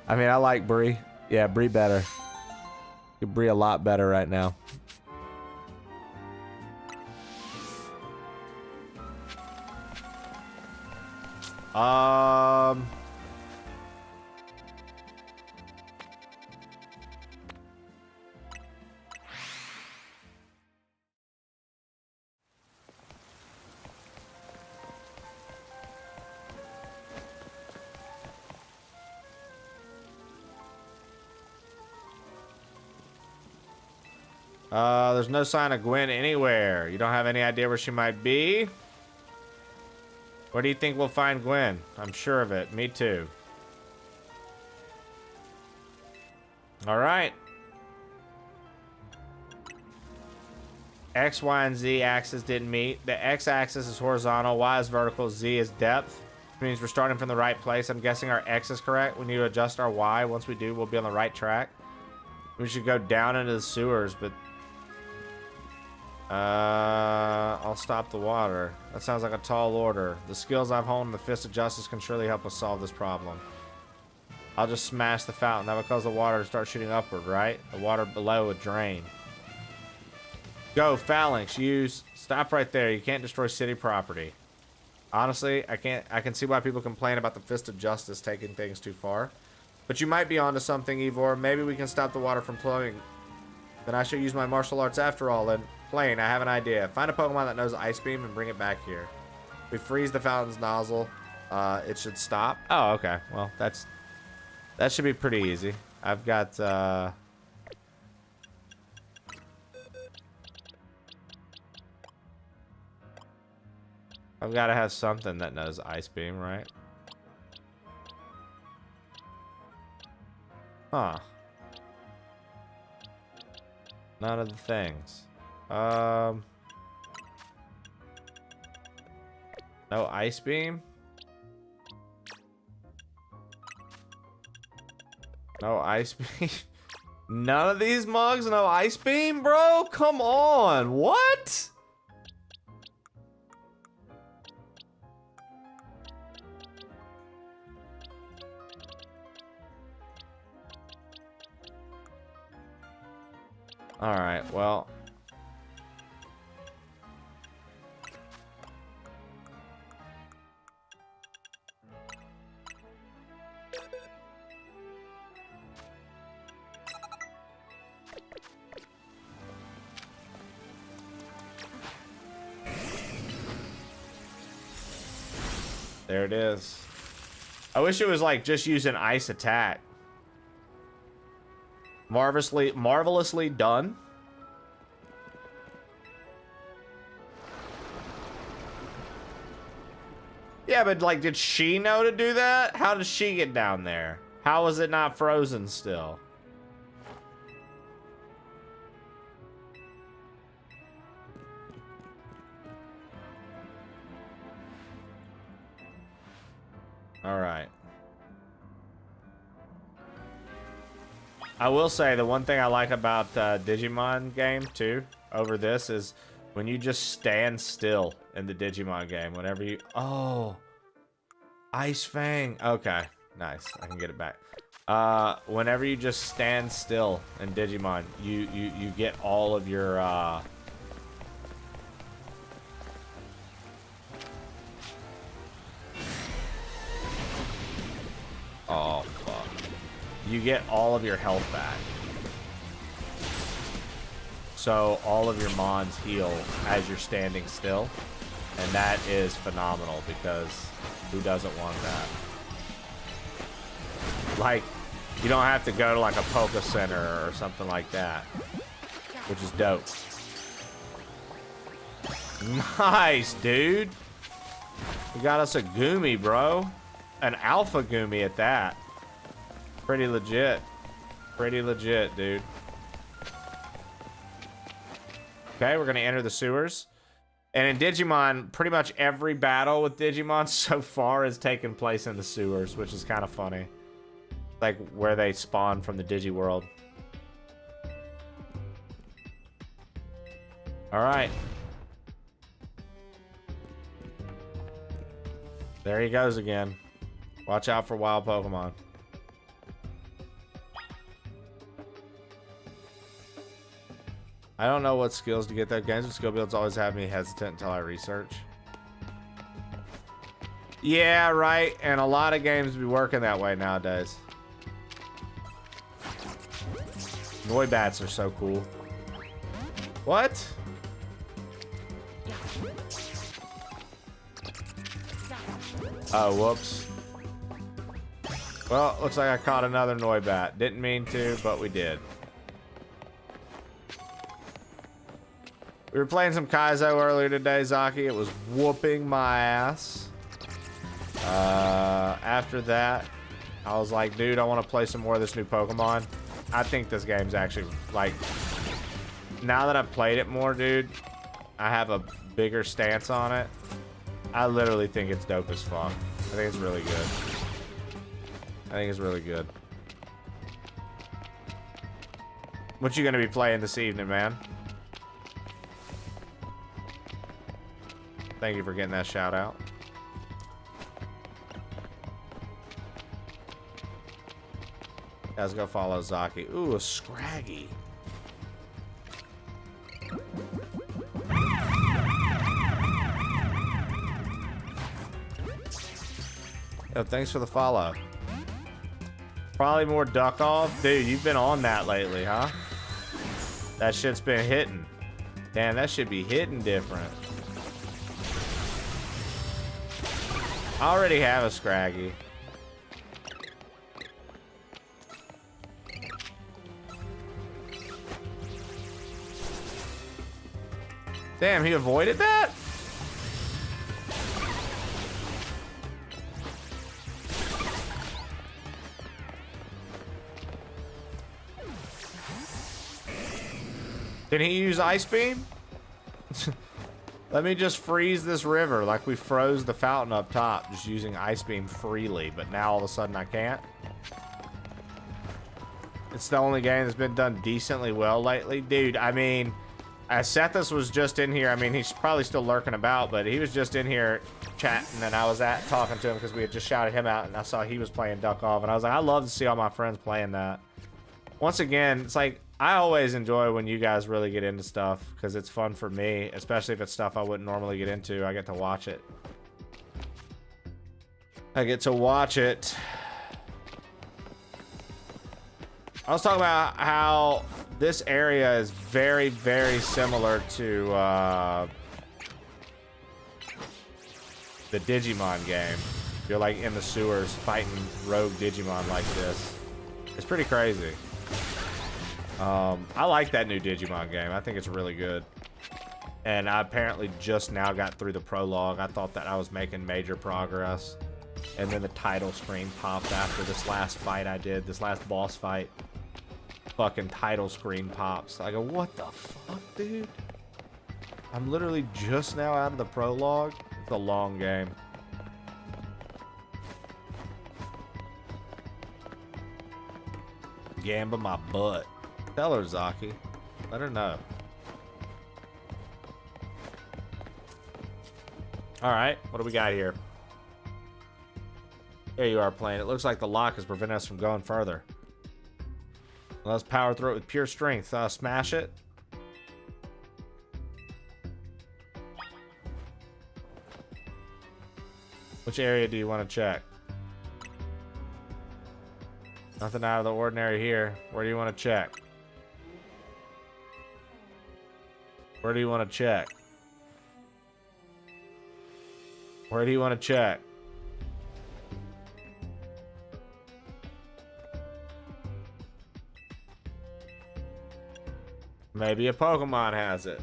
I mean, I like Bree. Yeah, Bree better. Bree a lot better right now. There's no sign of Gwen anywhere. You don't have any idea where she might be? Where do you think we'll find Gwen? I'm sure of it. Me too. Alright. X, Y, and Z axis didn't meet. The X axis is horizontal, Y is vertical, Z is depth. Which means we're starting from the right place. I'm guessing our X is correct. We need to adjust our Y. Once we do, we'll be on the right track. We should go down into the sewers, but... I'll stop the water. That sounds like a tall order. The skills I've honed in the Fist of Justice can surely help us solve this problem. I'll just smash the fountain. That would cause the water to start shooting upward, right? The water below would drain. Go, Phalanx. Use... Stop right there. You can't destroy city property. Honestly, I can see why people complain about the Fist of Justice taking things too far. But you might be onto something, Ivor. Maybe we can stop the water from flowing. Then I should use my martial arts after all. And Plane, I have an idea. Find a Pokemon that knows Ice Beam and bring it back here. We freeze the fountain's nozzle. It should stop. Oh, okay. Well, that should be pretty easy. I've got I've got to have something that knows Ice Beam, right? Huh. None of the things. No Ice Beam? No Ice Beam? None of these mugs, no Ice Beam, bro? Come on, what? All right, well. There it is. I wish it was like just using ice attack. Marvelously done. Yeah, but like, did she know to do that? How did she get down there? How is it not frozen still? All right. I will say the one thing I like about Digimon game too over this is when you just stand still in the Digimon game. Whenever you Ice Fang. Okay, nice. I can get it back. Whenever you just stand still in Digimon, you get all of your oh, fuck. You get all of your health back. So all of your mons heal as you're standing still. And that is phenomenal because who doesn't want that? Like, you don't have to go to like a Poke Center or something like that. Which is dope. Nice, dude. We got us a Goomy, bro. An Alpha Goomy at that. Pretty legit. Pretty legit, dude. Okay, we're gonna enter the sewers. And in Digimon, pretty much every battle with Digimon so far has taken place in the sewers, which is kind of funny. Like where they spawn from the Digi world. All right. There he goes again. Watch out for wild Pokemon. I don't know what skills to get there. Games with skill builds always have me hesitant until I research. Yeah, right. And a lot of games be working that way nowadays. Noibats are so cool. What? Oh, whoops. Well, looks like I caught another Noibat. Didn't mean to, but we did. We were playing some Kaizo earlier today, Zaki. It was whooping my ass. After that, I was like, dude, I want to play some more of this new Pokemon. I think this game's actually, like, now that I've played it more, dude, I have a bigger stance on it. I literally think it's dope as fuck. I think it's really good. I think it's really good. What you gonna be playing this evening, man? Thank you for getting that shout out. Let's go follow Zaki. Ooh, a Scraggy. Yo, thanks for the follow. Probably more duck off. Dude, you've been on that lately, huh? That shit's been hitting. Damn, that should be hitting different. I already have a Scraggy. Damn, he avoided that? Did he use Ice Beam? Let me just freeze this river like we froze the fountain up top, just using Ice Beam freely, but now all of a sudden I can't. It's the only game that's been done decently well lately. Dude, I mean, Sethus was just in here. I mean, he's probably still lurking about, but he was just in here chatting, and I was talking to him because we had just shouted him out, and I saw he was playing Duck Off, and I was like, I love to see all my friends playing that. Once again, it's like, I always enjoy when you guys really get into stuff because it's fun for me, especially if it's stuff I wouldn't normally get into. I get to watch it. I get to watch it. I was talking about how this area is very, very similar to the Digimon game. You're like in the sewers fighting rogue Digimon like this. It's pretty crazy. I like that new Digimon game. I think it's really good. And I apparently just now got through the prologue. I thought that I was making major progress. And then the title screen popped after this last fight I did, this last boss fight. Fucking title screen pops. I go, what the fuck, dude? I'm literally just now out of the prologue. It's a long game. Gamba my butt. Tell her, Zaki. Let her know. Alright, what do we got here? There you are, playing. It looks like the lock is preventing us from going further. Let's power through it with pure strength. Smash it. Which area do you want to check? Nothing out of the ordinary here. Where do you want to check? Where do you want to check? Where do you want to check? Maybe a Pokemon has it.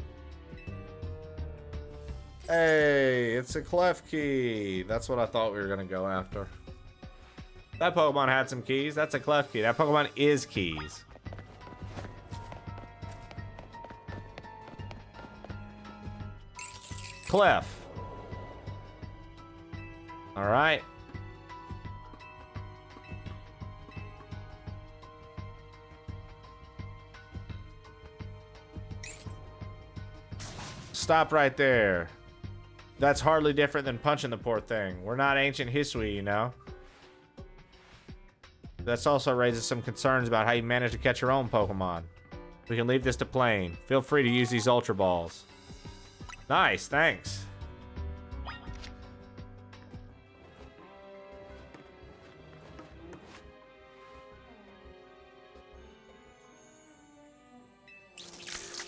Hey, it's a Klefki. That's what I thought we were going to go after. That Pokemon had some keys. That's a Klefki. That Pokemon is keys. Clef. All right. Stop right there. That's hardly different than punching the poor thing. We're not ancient Hisui, you know. This also raises some concerns about how you manage to catch your own Pokemon. We can leave this to Plane. Feel free to use these Ultra Balls. Nice, thanks.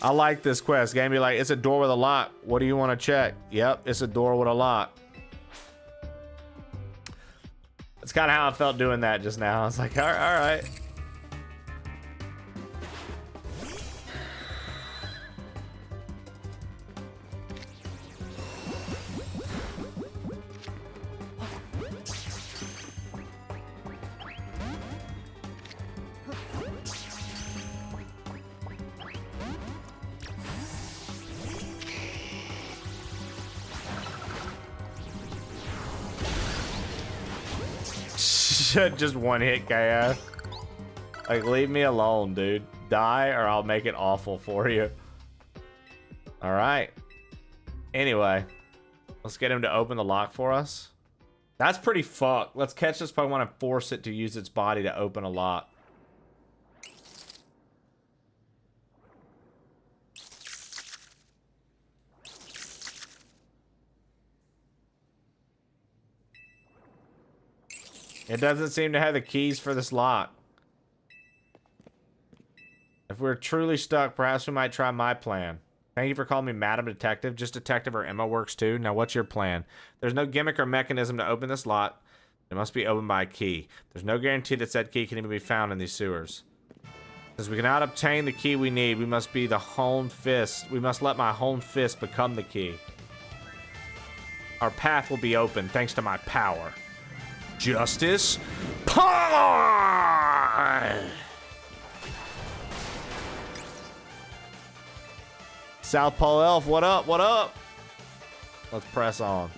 I like this quest. Game be like, it's a door with a lock. What do you want to check? Yep, it's a door with a lock. That's kind of how I felt doing that just now. I was like, all right. Just one hit KO. Like, leave me alone, dude. Die or I'll make it awful for you. All right. Anyway, let's get him to open the lock for us. That's pretty fucked. Let's catch this Pokemon and force it to use its body to open a lock. It doesn't seem to have the keys for this lock. If we're truly stuck, perhaps we might try my plan. Thank you for calling me Madam Detective. Just Detective or Emma works too. Now what's your plan? There's no gimmick or mechanism to open this lock. It must be opened by a key. There's no guarantee that said key can even be found in these sewers. Since we cannot obtain the key we need, we must be the Honed Fist. We must let my Honed Fist become the key. Our path will be open thanks to my power. Justice Pie! South Pole Elf, what up? What up? Let's press on.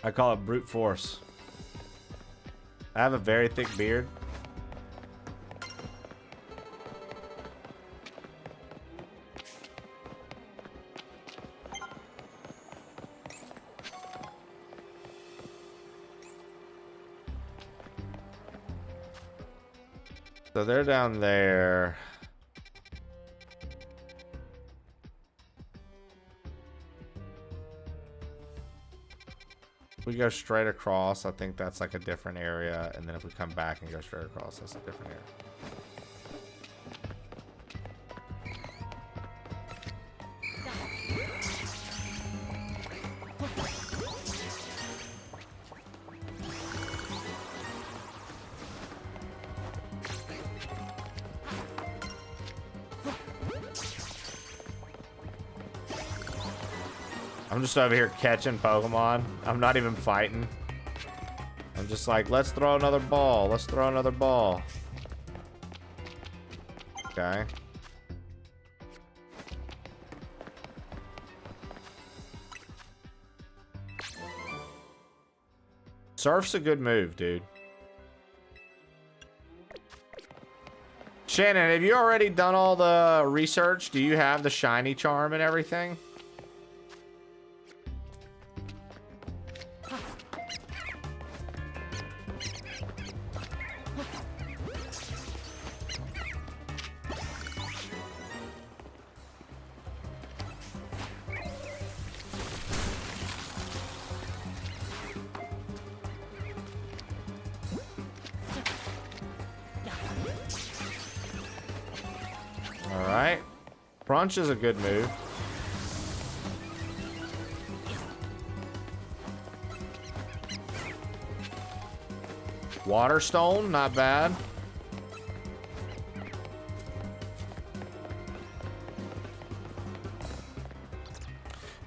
I call it brute force. I have a very thick beard. So they're down there. We go straight across. I think that's like a different area. And then if we come back and go straight across, that's a different area. I'm just over here catching Pokemon. I'm not even fighting. I'm just like, let's throw another ball. Let's throw another ball. Okay. Surf's a good move, dude. Shannon, have you already done all the research? Do you have the shiny charm and everything? Alright. Crunch is a good move. Waterstone, not bad.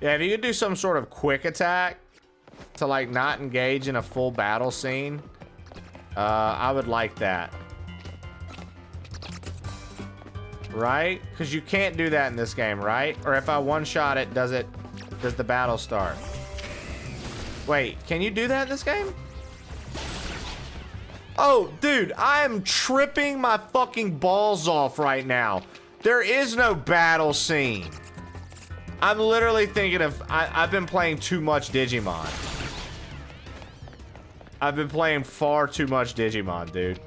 Yeah, if you could do some sort of quick attack to like not engage in a full battle scene, I would like that. Right? Because you can't do that in this game, right? Or if I one-shot it, does the battle start? Wait, can you do that in this game? Oh, dude, I am tripping my fucking balls off right now. There is no battle scene. I'm literally thinking of, I've been playing too much Digimon. I've been playing far too much Digimon, dude.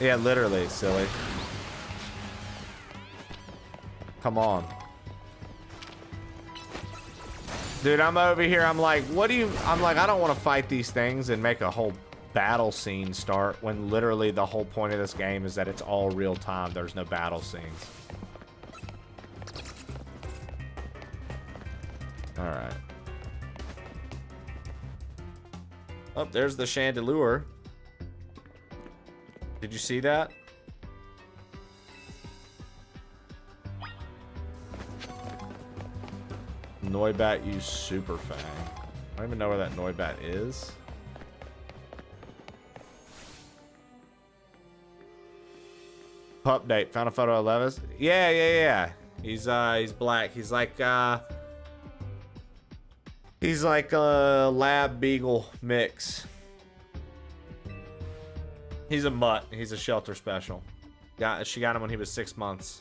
Yeah, literally, silly. Come on. Dude, I'm over here, I'm like, I'm like, I don't want to fight these things and make a whole battle scene start when literally the whole point of this game is that it's all real time. There's no battle scenes. Alright. Oh, there's the Chandelure. Did you see that? Noibat used Super Fang. I don't even know where that Noibat is. Update. Found a photo of Levis. Yeah. He's black. He's like a lab beagle mix. He's a mutt. He's a shelter special. She got him when he was 6 months.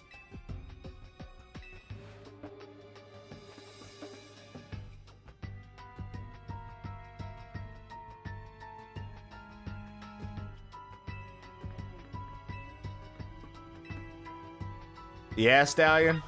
Yeah, Stallion.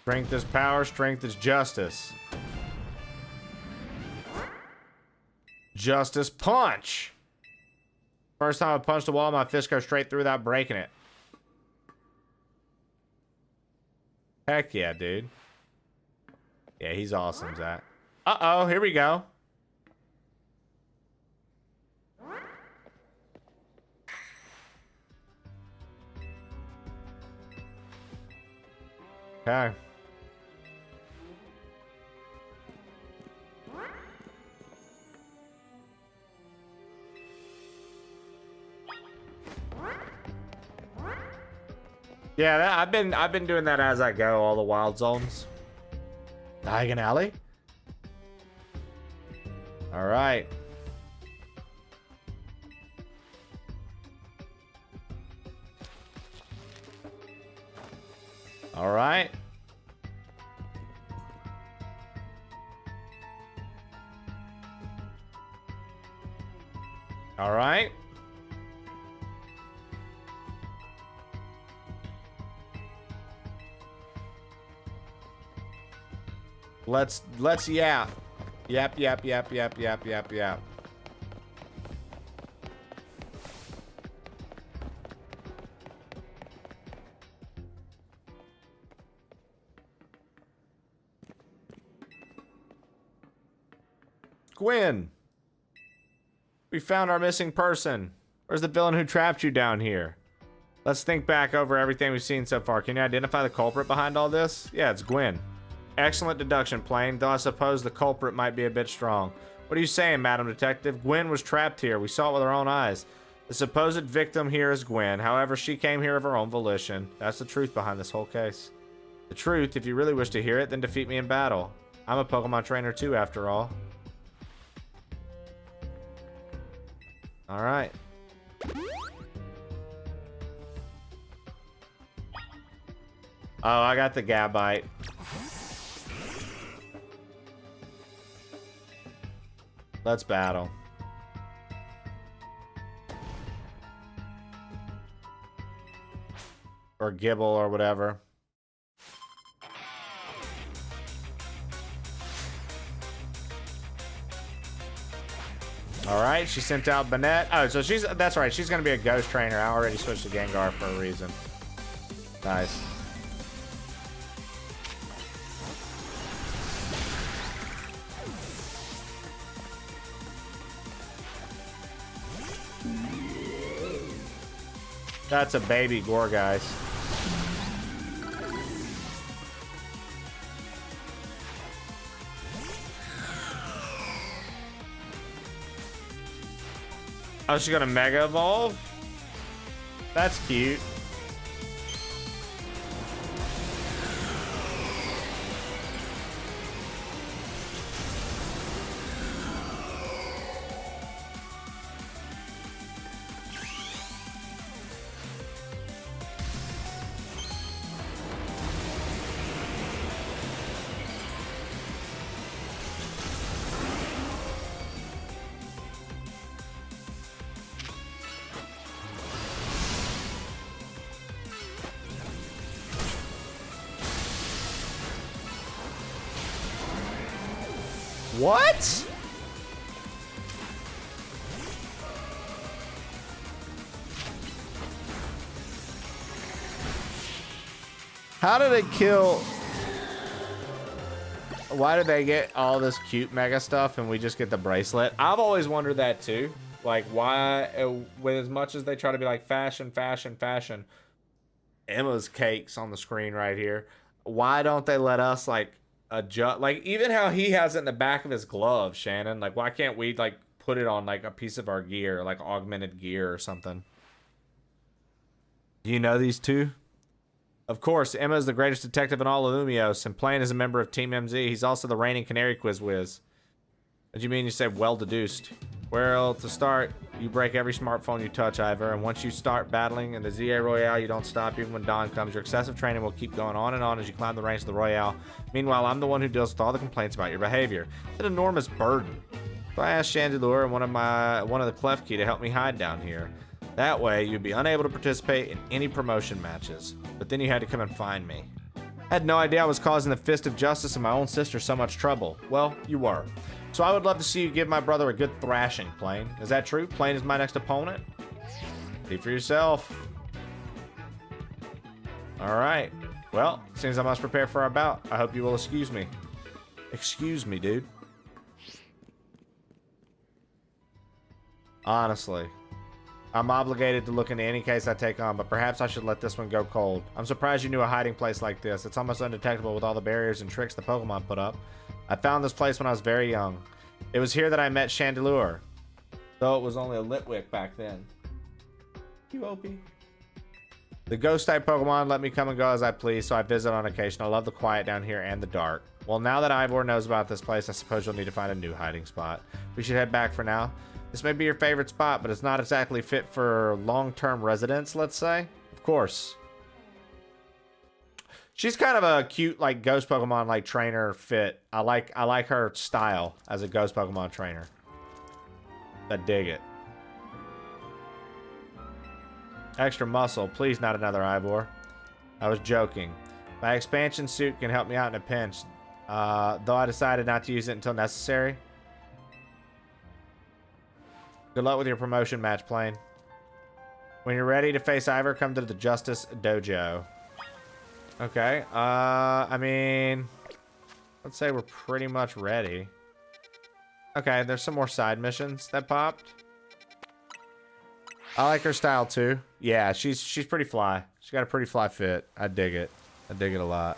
Strength is power, strength is justice. Justice punch. First time I punched a wall, my fist goes straight through without breaking it. Heck yeah, dude. Yeah, he's awesome, Zach. Uh-oh, here we go. Okay. Yeah, I've been doing that as I go, all the wild zones. Diagon Alley? Alright. Alright. Alright. Let's yap. Yap. Gwen. We found our missing person. Where's the villain who trapped you down here? Let's think back over everything we've seen so far. Can you identify the culprit behind all this? Yeah, it's Gwen. Excellent deduction, Plane, though I suppose the culprit might be a bit strong. What are you saying, Madam Detective? Gwen was trapped here. We saw it with our own eyes. The supposed victim here is Gwen. However, she came here of her own volition. That's the truth behind this whole case. The truth, if you really wish to hear it, then defeat me in battle. I'm a Pokemon trainer too, after all. Alright. Oh, I got the Gabite. Let's battle. or Gibble or whatever. All right, she sent out Banette. Oh, so that's right. She's going to be a ghost trainer. I already switched to Gengar for a reason. Nice. That's a baby Gourgeist. Oh, she's gonna Mega Evolve? That's cute. What? How did it kill? Why did they get all this cute mega stuff and we just get the bracelet? I've always wondered that too. Like, why, with as much as they try to be like fashion, fashion, fashion, Emma's cakes on the screen right here. Why don't they let us like adjust, like even how he has it in the back of his glove, Shannon? Like, why can't we like put it on like a piece of our gear, like augmented gear or something? Do you know these two? Of course, Emma is the greatest detective in all of Lumios, and playing as a member of Team MZ, he's also the reigning Canary Quiz Whiz. What do you mean you say well deduced? Well, to start, you break every smartphone you touch, Ivor, and once you start battling in the ZA Royale, you don't stop even when dawn comes. Your excessive training will keep going on and on as you climb the ranks of the Royale. Meanwhile, I'm the one who deals with all the complaints about your behavior. It's an enormous burden. So I asked Chandelure and one of the Klefki to help me hide down here. That way, you'd be unable to participate in any promotion matches. But then you had to come and find me. I had no idea I was causing the Fist of Justice and my own sister so much trouble. Well, you were. So I would love to see you give my brother a good thrashing, Plane. Is that true? Plane is my next opponent? See for yourself. Alright. Well, seems I must prepare for our bout. I hope you will excuse me. Excuse me, dude. Honestly. I'm obligated to look into any case I take on, but perhaps I should let this one go cold. I'm surprised you knew a hiding place like this. It's almost undetectable with all the barriers and tricks the Pokemon put up. I found this place when I was very young. It was here that I met Chandelure. Though it was only a Litwick back then. You OP. The ghost-type Pokemon let me come and go as I please, so I visit on occasion. I love the quiet down here and the dark. Well, now that Ivor knows about this place, I suppose you'll need to find a new hiding spot. We should head back for now. This may be your favorite spot, but it's not exactly fit for long-term residents, let's say. Of course. She's kind of a cute, like, ghost Pokemon, like, trainer fit. I like her style as a ghost Pokemon trainer. I dig it. Extra muscle. Please, not another Ivor. I was joking. My expansion suit can help me out in a pinch. Though I decided not to use it until necessary. Good luck with your promotion match, Plane. When you're ready to face Ivor, come to the Justice Dojo. Okay, I mean, let's say we're pretty much ready. Okay, there's some more side missions that popped. I like her style too. Yeah, she's pretty fly. She's got a pretty fly fit. I dig it. I dig it a lot.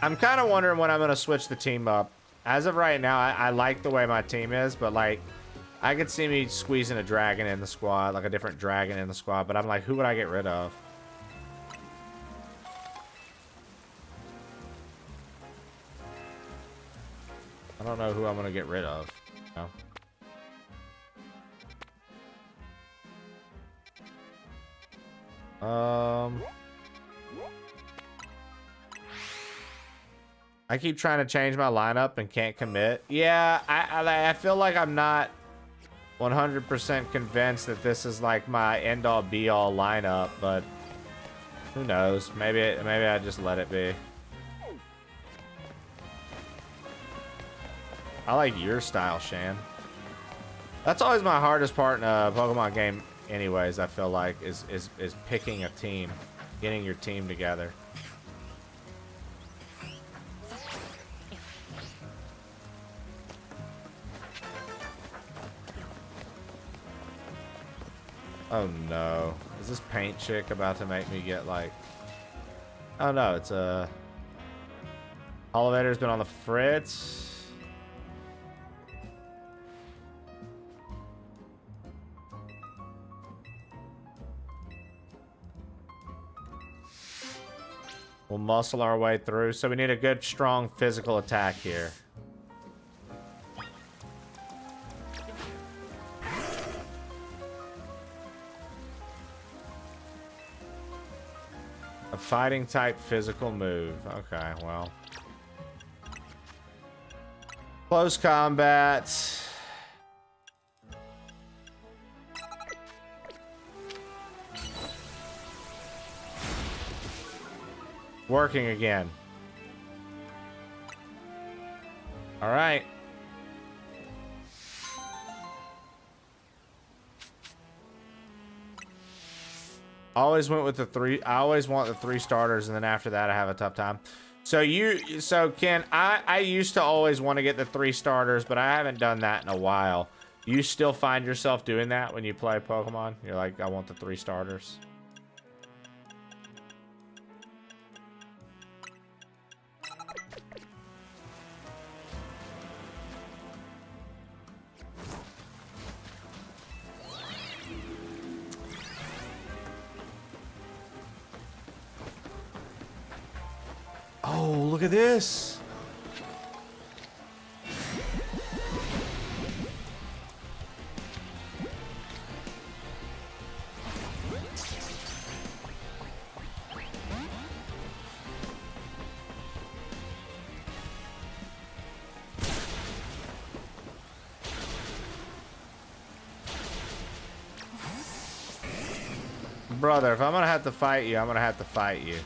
I'm kind of wondering when I'm going to switch the team up. As of right now, I like the way my team is, but like, I could see me squeezing a dragon in the squad, like a different dragon in the squad, but I'm like, who would I get rid of? I don't know who I'm going to get rid of. No. I keep trying to change my lineup and can't commit. Yeah, I feel like I'm not 100% convinced that this is like my end-all be-all lineup, but who knows? Maybe I just let it be. I like your style, Shan. That's always my hardest part in a Pokemon game anyways, I feel like, is picking a team. Getting your team together. Oh no. Is this paint chick about to make me get like... Oh no, it's a... Elevator's been on the fritz. We'll muscle our way through. So we need a good, strong physical attack here. A fighting type physical move. Okay, well. Close combat. Working again. All right. Always went with the three. I always want the 3 starters, and then after that, I have a tough time. So Ken, I used to always want to get the 3 starters, but I haven't done that in a while. You still find yourself doing that when you play Pokemon? You're like, I want the 3 starters. Oh, look at this. Brother, if I'm gonna have to fight you, I'm gonna have to fight you.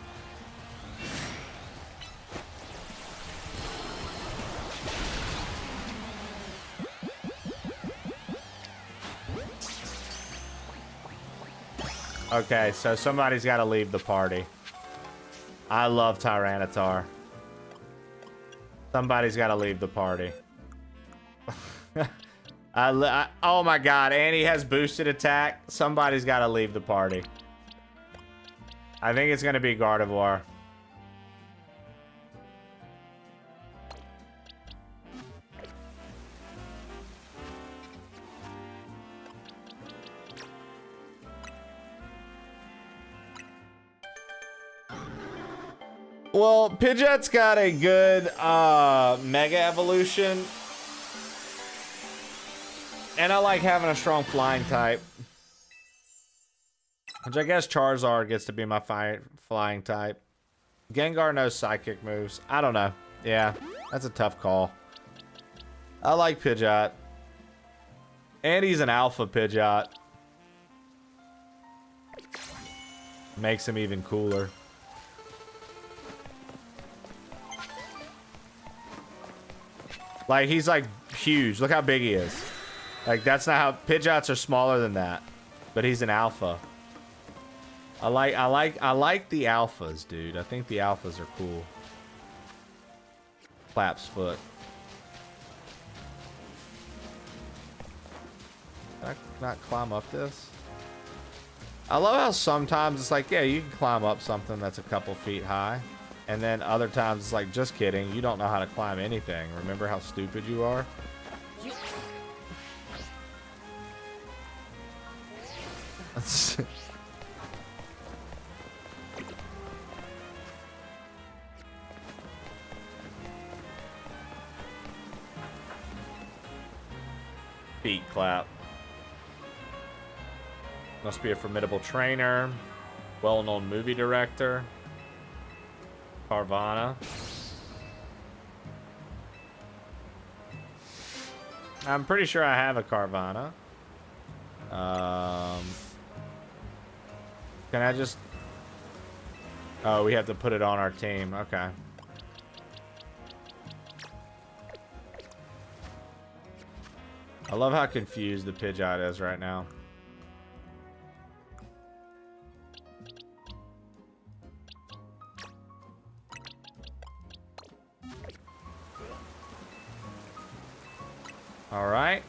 Okay, so somebody's got to leave the party. I love Tyranitar. Somebody's got to leave the party. Oh my god, and he has boosted attack. Somebody's got to leave the party. I think it's going to be Gardevoir. Well, Pidgeot's got a good Mega Evolution. And I like having a strong flying type. Which I guess Charizard gets to be my flying type. Gengar knows psychic moves. I don't know. Yeah, that's a tough call. I like Pidgeot. And he's an alpha Pidgeot. Makes him even cooler. Like, he's like huge. Look how big he is. Like, that's not how... Pidgeots are smaller than that. But he's an alpha. I like the alphas, dude. I think the alphas are cool. Clap's foot. Can I not climb up this? I love how sometimes it's like, yeah, you can climb up something that's a couple feet high. And then other times it's like, just kidding. You don't know how to climb anything. Remember how stupid you are? Feet clap. Must be a formidable trainer. Well-known movie director. Carvana. I'm pretty sure I have a Carvana. Can I just... Oh, we have to put it on our team. Okay. I love how confused the Pidgeot is right now. All right.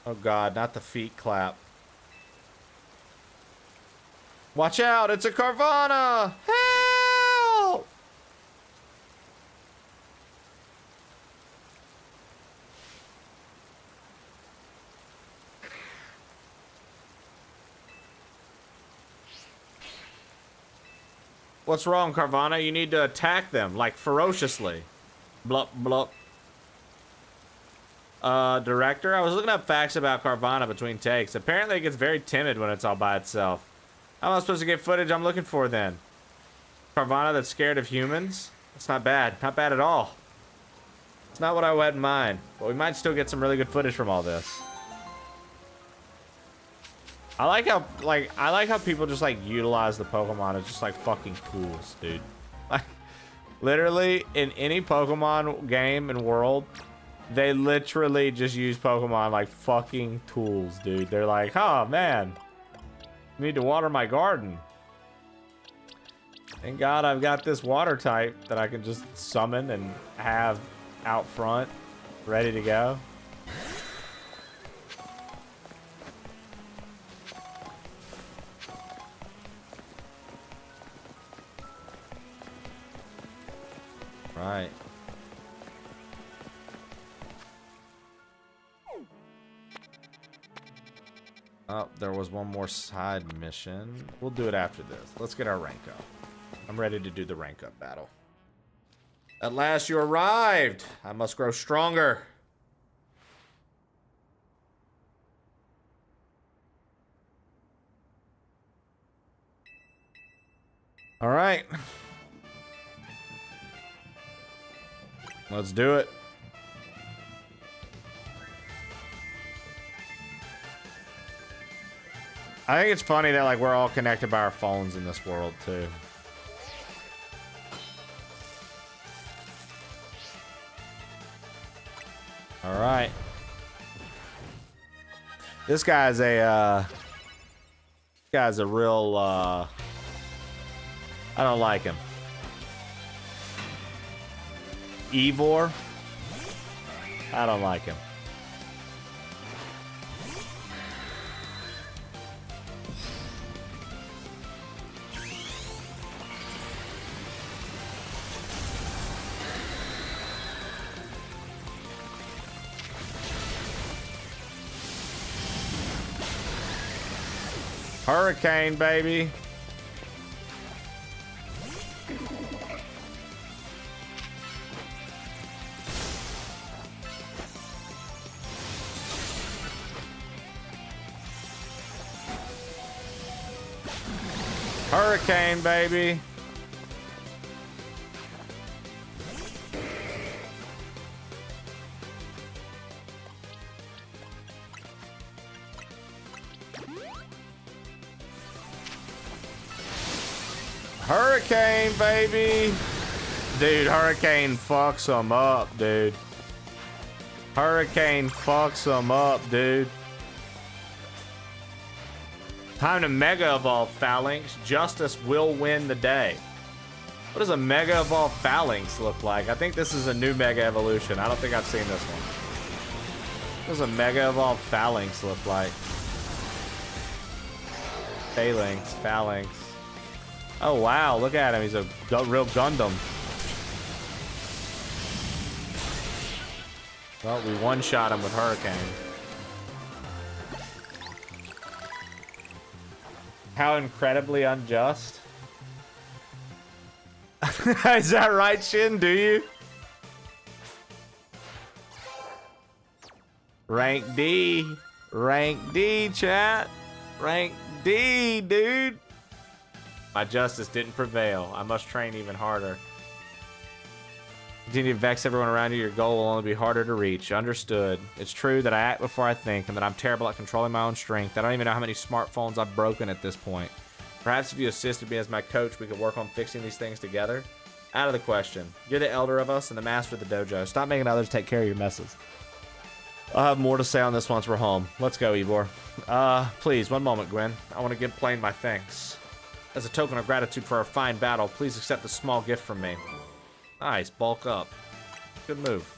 Oh God, not the feet clap. Watch out, it's a Carvana! Help! What's wrong, Carvana? You need to attack them, like, ferociously. Blup, blup. Director, I was looking up facts about Carvana between takes. Apparently it gets very timid when it's all by itself. How am I supposed to get footage I'm looking for then? Carvana that's scared of humans? That's not bad. Not bad at all. It's not what I had in mind. But we might still get some really good footage from all this. I like how people just like utilize the Pokemon as just like fucking tools, dude. Like literally in any Pokemon game and world, they literally just use Pokemon like fucking tools, dude. They're like, oh man, I need to water my garden. Thank God I've got this water type that I can just summon and have out front, ready to go. Right. Oh, there was one more side mission. We'll do it after this. Let's get our rank up. I'm ready to do the rank up battle. At last you arrived. I must grow stronger. All right. Let's do it. I think it's funny that like we're all connected by our phones in this world too. All right. This guy's a real I don't like him. Ivor. I don't like him. Hurricane, baby. Hurricane, baby. Hurricane, baby. Dude, Hurricane fucks them up, dude. Hurricane fucks them up, dude. Time to Mega Evolve Phalanx. Justice will win the day. What does a Mega Evolve Phalanx look like? I think this is a new Mega Evolution. I don't think I've seen this one. What does a Mega Evolve Phalanx look like? Phalanx. Oh wow, look at him. He's a real Gundam. Well, we one-shot him with Hurricane. How incredibly unjust. Is that right, Shin? Do you? Rank D. Rank D, chat. Rank D, dude. My justice didn't prevail. I must train even harder. Continue to vex everyone around you. Your goal will only be harder to reach. Understood. It's true that I act before I think, and that I'm terrible at controlling my own strength. I don't even know how many smartphones I've broken at this point. Perhaps if you assisted me as my coach, we could work on fixing these things together. Out of the question. You're the elder of us and the master of the dojo. Stop making others take care of your messes. I'll have more to say on this once we're home. Let's go, Ivor. Please, one moment, Gwen. I want to give Plane my thanks. As a token of gratitude for our fine battle, please accept a small gift from me. Nice, bulk up. Good move.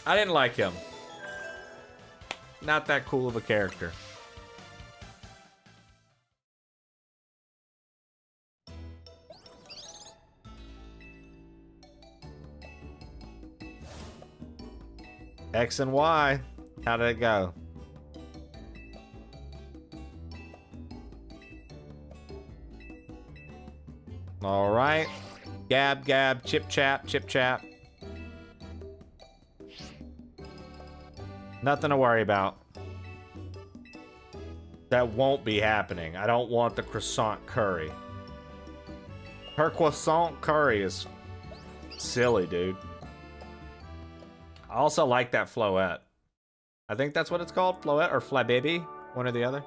I didn't like him. Not that cool of a character. X and Y. How did it go? All right. Gab, gab, chip chap, chip chap. Nothing to worry about. That won't be happening. I don't want the croissant curry. Her croissant curry is silly, dude. I also like that floette. I think that's what it's called. Floette or flabibi. One or the other.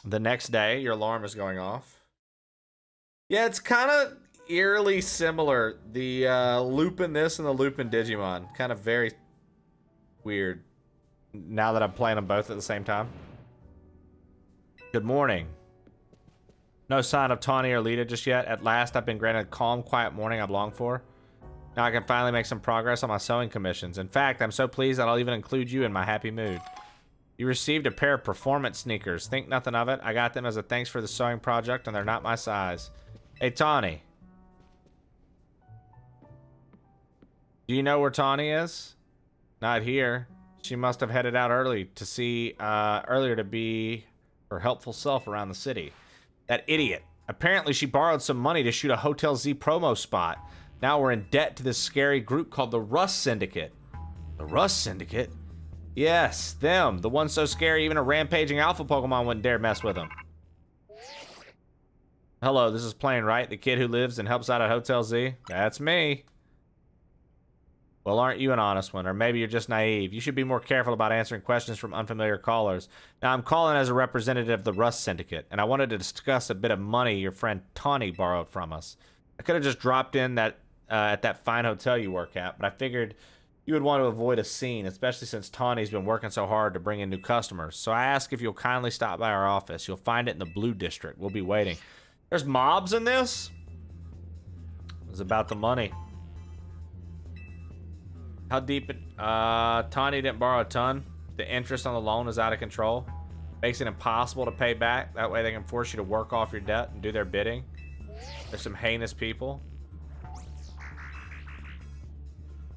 The next day, your alarm is going off. Yeah, it's kind of eerily similar. The loop in this and the loop in Digimon. Kind of very weird. Now that I'm playing them both at the same time. Good morning. No sign of Tawny or Lita just yet. At last, I've been granted a calm, quiet morning I've longed for. Now I can finally make some progress on my sewing commissions. In fact, I'm so pleased that I'll even include you in my happy mood. You received a pair of performance sneakers. Think nothing of it. I got them as a thanks for the sewing project, and they're not my size. Hey, Tawny. Do you know where Tawny is? Not here. She must have headed out earlier to be her helpful self around the city. That idiot. Apparently she borrowed some money to shoot a Hotel Z promo spot. Now we're in debt to this scary group called the Rust Syndicate. The Rust Syndicate? Yes, them. The ones so scary even a rampaging alpha Pokemon wouldn't dare mess with them. Hello, this is Plane, right? The kid who lives and helps out at Hotel Z? That's me. Well, aren't you an honest one? Or maybe you're just naive. You should be more careful about answering questions from unfamiliar callers. Now, I'm calling as a representative of the Rust Syndicate, and I wanted to discuss a bit of money your friend Tawny borrowed from us. I could have just dropped in at that fine hotel you work at, but I figured you would want to avoid a scene, especially since Tawny's been working so hard to bring in new customers. So I ask if you'll kindly stop by our office. You'll find it in the Blue District. We'll be waiting. There's mobs in this? It was about the money. How deep it... Tawny didn't borrow a ton. The interest on the loan is out of control. Makes it impossible to pay back. That way they can force you to work off your debt and do their bidding. There's some heinous people.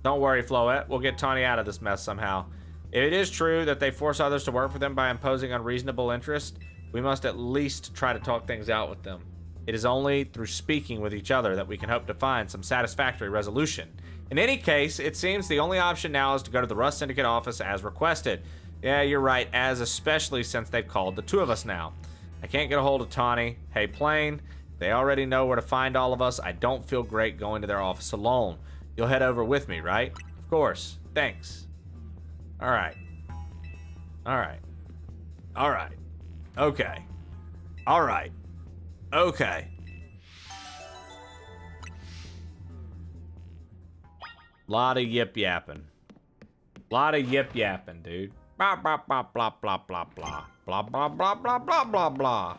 Don't worry, Floette. We'll get Tawny out of this mess somehow. If it is true that they force others to work for them by imposing unreasonable interest, we must at least try to talk things out with them. It is only through speaking with each other that we can hope to find some satisfactory resolution. In any case, it seems the only option now is to go to the Rust Syndicate office as requested. Yeah, you're right, especially since they've called the two of us now. I can't get a hold of Tawny. Hey, Plane, they already know where to find all of us. I don't feel great going to their office alone. You'll head over with me, right? Of course. Thanks. All right. All right. All right. Okay. All right. Okay. Lot of yip yapping. Lot of yip yapping, dude. Blah blah blah blah blah blah blah blah blah blah blah blah blah blah.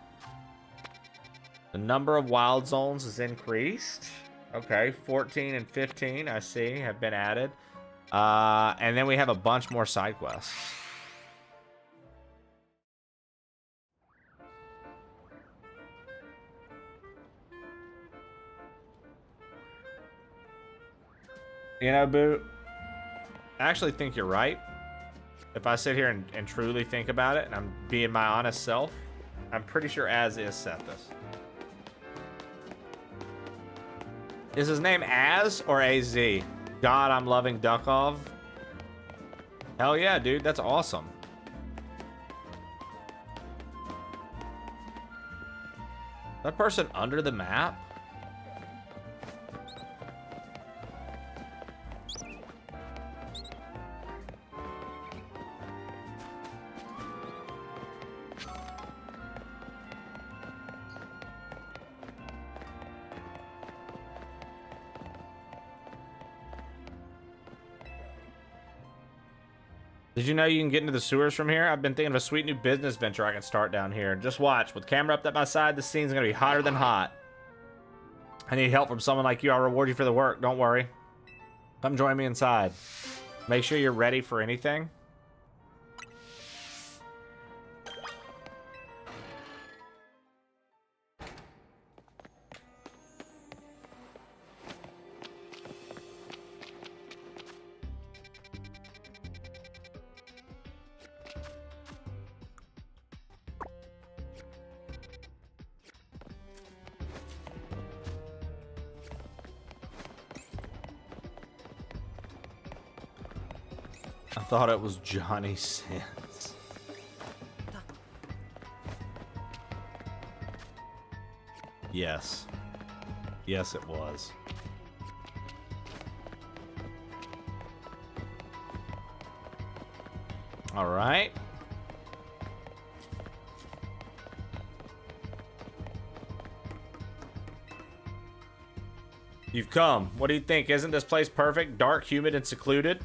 The number of wild zones is increased. Okay, 14 and 15, I see, have been added. And then we have a bunch more side quests. You know, Boo, I actually think you're right. If I sit here and truly think about it, and I'm being my honest self, I'm pretty sure Az is set this. Is his name Az or AZ? God, I'm loving Duckov. Hell yeah, dude, that's awesome. That person under the map? Did you know you can get into the sewers from here? I've been thinking of a sweet new business venture I can start down here. Just watch. With camera up at my side, the scene's gonna be hotter than hot. I need help from someone like you. I'll reward you for the work. Don't worry. Come join me inside. Make sure you're ready for anything. I thought it was Johnny Sins. Yes. Yes, it was. All right. You've come. What do you think? Isn't this place perfect? Dark, humid, and secluded?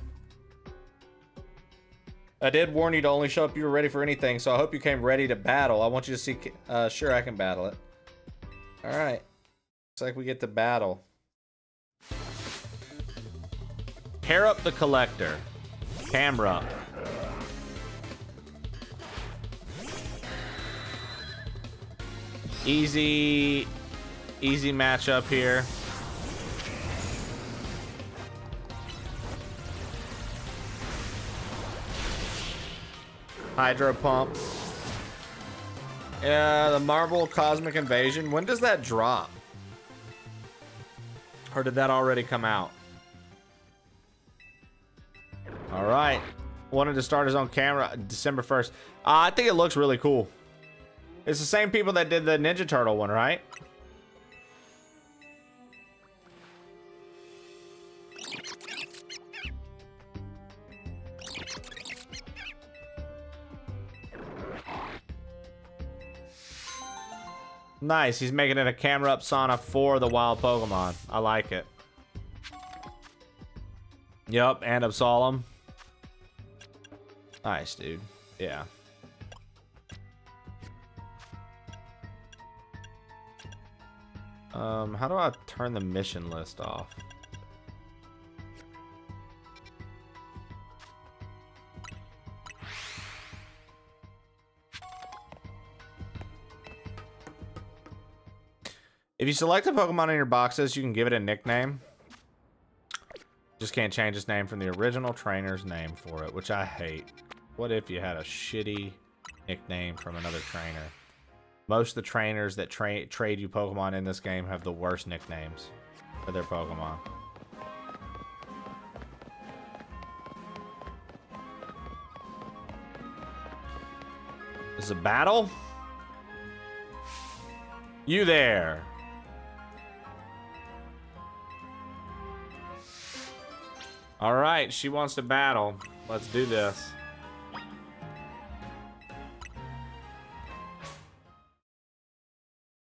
I did warn you to only show up if you were ready for anything, so I hope you came ready to battle. I want you to see... sure, I can battle it. Alright. Looks like we get to battle. Pair up the collector. Camera. Easy matchup here. Hydro Pump. Yeah, the Marvel Cosmic Invasion. When does that drop? Or did that already come out? All right. Wanted to start his own camera December 1st. I think it looks really cool. It's the same people that did the Ninja Turtle one, right? Nice, he's making it a camera up sauna for the wild Pokemon. I like it. Yup, and Absolem. Nice, dude. Yeah. How do I turn the mission list off? If you select a Pokemon in your boxes, you can give it a nickname. Just can't change its name from the original trainer's name for it, which I hate. What if you had a shitty nickname from another trainer? Most of the trainers that trade you Pokemon in this game have the worst nicknames for their Pokemon. This is a battle? You there. All right, she wants to battle. Let's do this.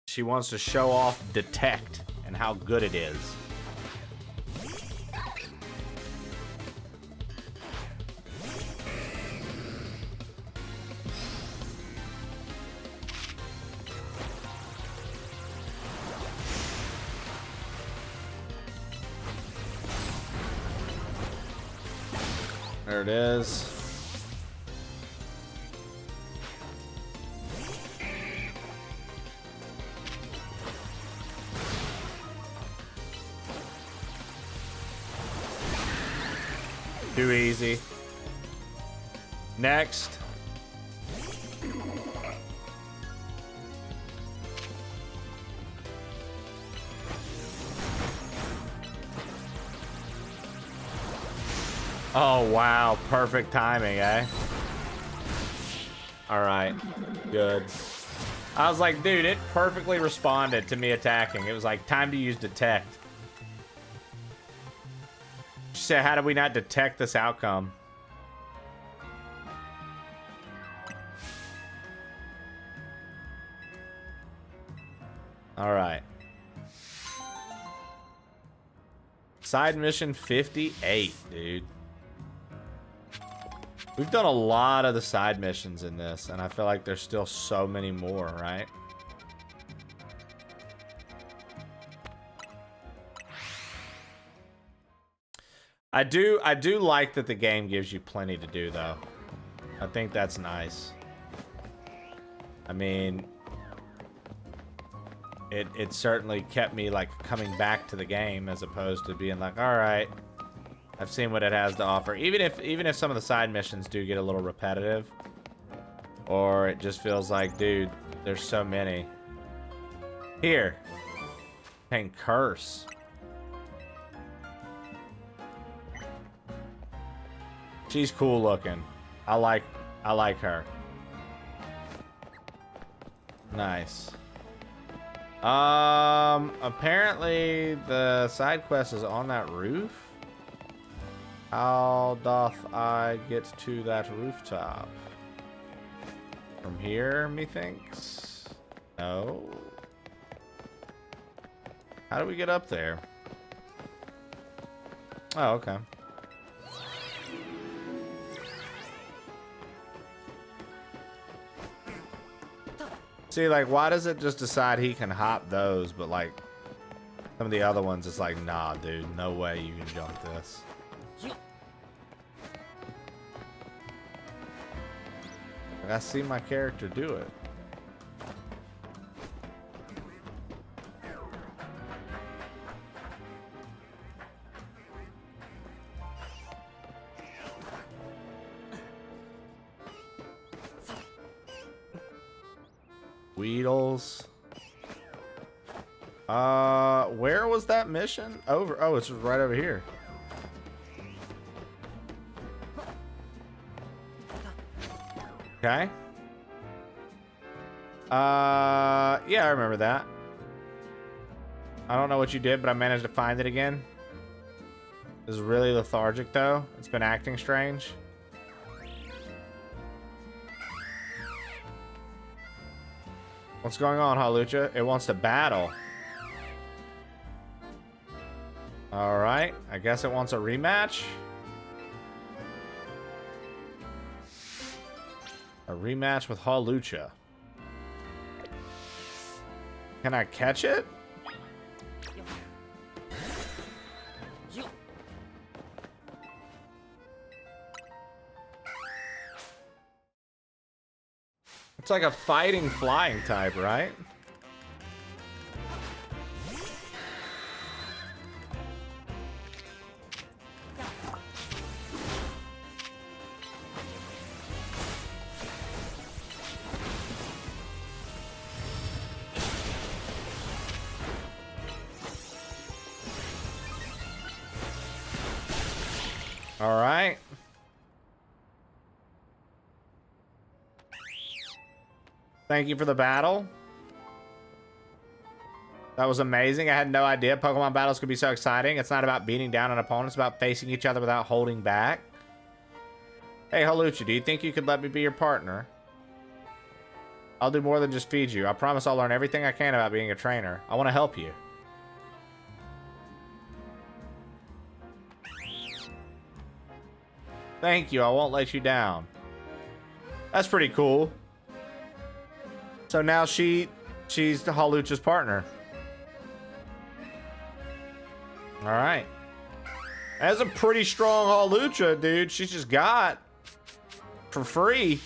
She wants to show off Detect and how good it is. There it is. Too easy. Next. Oh, wow. Perfect timing, eh? All right. Good. I was like, dude, it perfectly responded to me attacking. It was like, time to use detect. She said, how did we not detect this outcome? All right. Side mission 58, dude. We've done a lot of the side missions in this, and I feel like there's still so many more, right? I do like that the game gives you plenty to do, though. I think that's nice. I mean, it certainly kept me like coming back to the game as opposed to being like, all right, I've seen what it has to offer. Even if some of the side missions do get a little repetitive, or it just feels like, dude, there's so many. Here, dang, curse. She's cool looking. I like her. Nice. Apparently the side quest is on that roof. How doth I get to that rooftop? From here, methinks? No. How do we get up there? Oh, okay. See, like, why does it just decide he can hop those, but, like, some of the other ones, it's like, nah, dude, no way you can jump this. Like, I see my character do it. Weedles. Where was that mission? Over. Oh, it's right over here. Okay. Yeah, I remember that. I don't know what you did, but I managed to find it again. This is really lethargic, though. It's been acting strange. What's going on, Hawlucha? It wants to battle. Alright, I guess it wants a rematch. A rematch with Hawlucha. Can I catch it? It's like a fighting flying type, right? All right. Thank you for the battle. That was amazing. I had no idea Pokemon battles could be so exciting. It's not about beating down an opponent. It's about facing each other without holding back. Hey, Hawlucha, do you think you could let me be your partner? I'll do more than just feed you. I promise I'll learn everything I can about being a trainer. I want to help you. Thank you. I won't let you down. That's pretty cool. So now she's the Hawlucha's partner. All right. That's a pretty strong Hawlucha, dude. She's just got for free.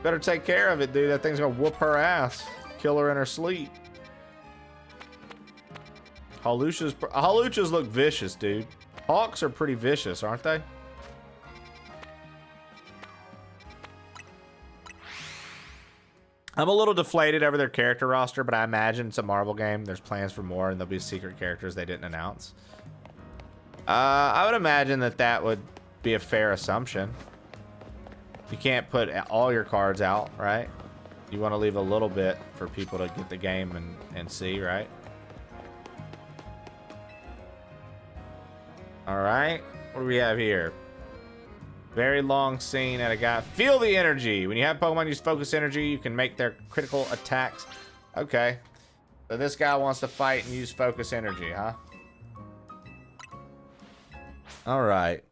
Better take care of it, dude. That thing's gonna whoop her ass, kill her in her sleep. Hawluchas look vicious, dude. Hawks are pretty vicious, aren't they? I'm a little deflated over their character roster, but I imagine it's a Marvel game. There's plans for more, and there'll be secret characters they didn't announce. I would imagine that would be a fair assumption. You can't put all your cards out, right? You want to leave a little bit for people to get the game and see, right? All right. What do we have here? Very long scene at a guy. Feel the energy. When you have Pokemon use focus energy, you can make their critical attacks. Okay. So this guy wants to fight and use focus energy, huh? All right.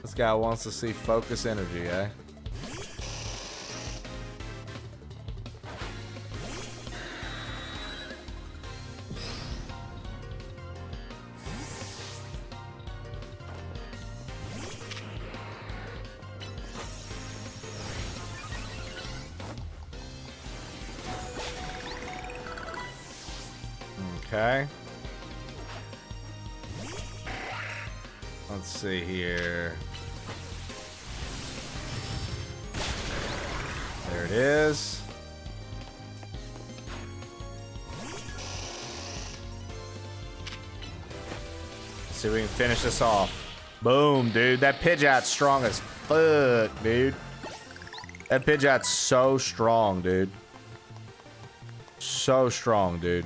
This guy wants to see focus energy, eh? Okay. Let's see here. There it is. Let's see if we can finish this off. Boom, dude. That Pidgeot's strong as fuck, dude. That Pidgeot's so strong, dude. So strong, dude.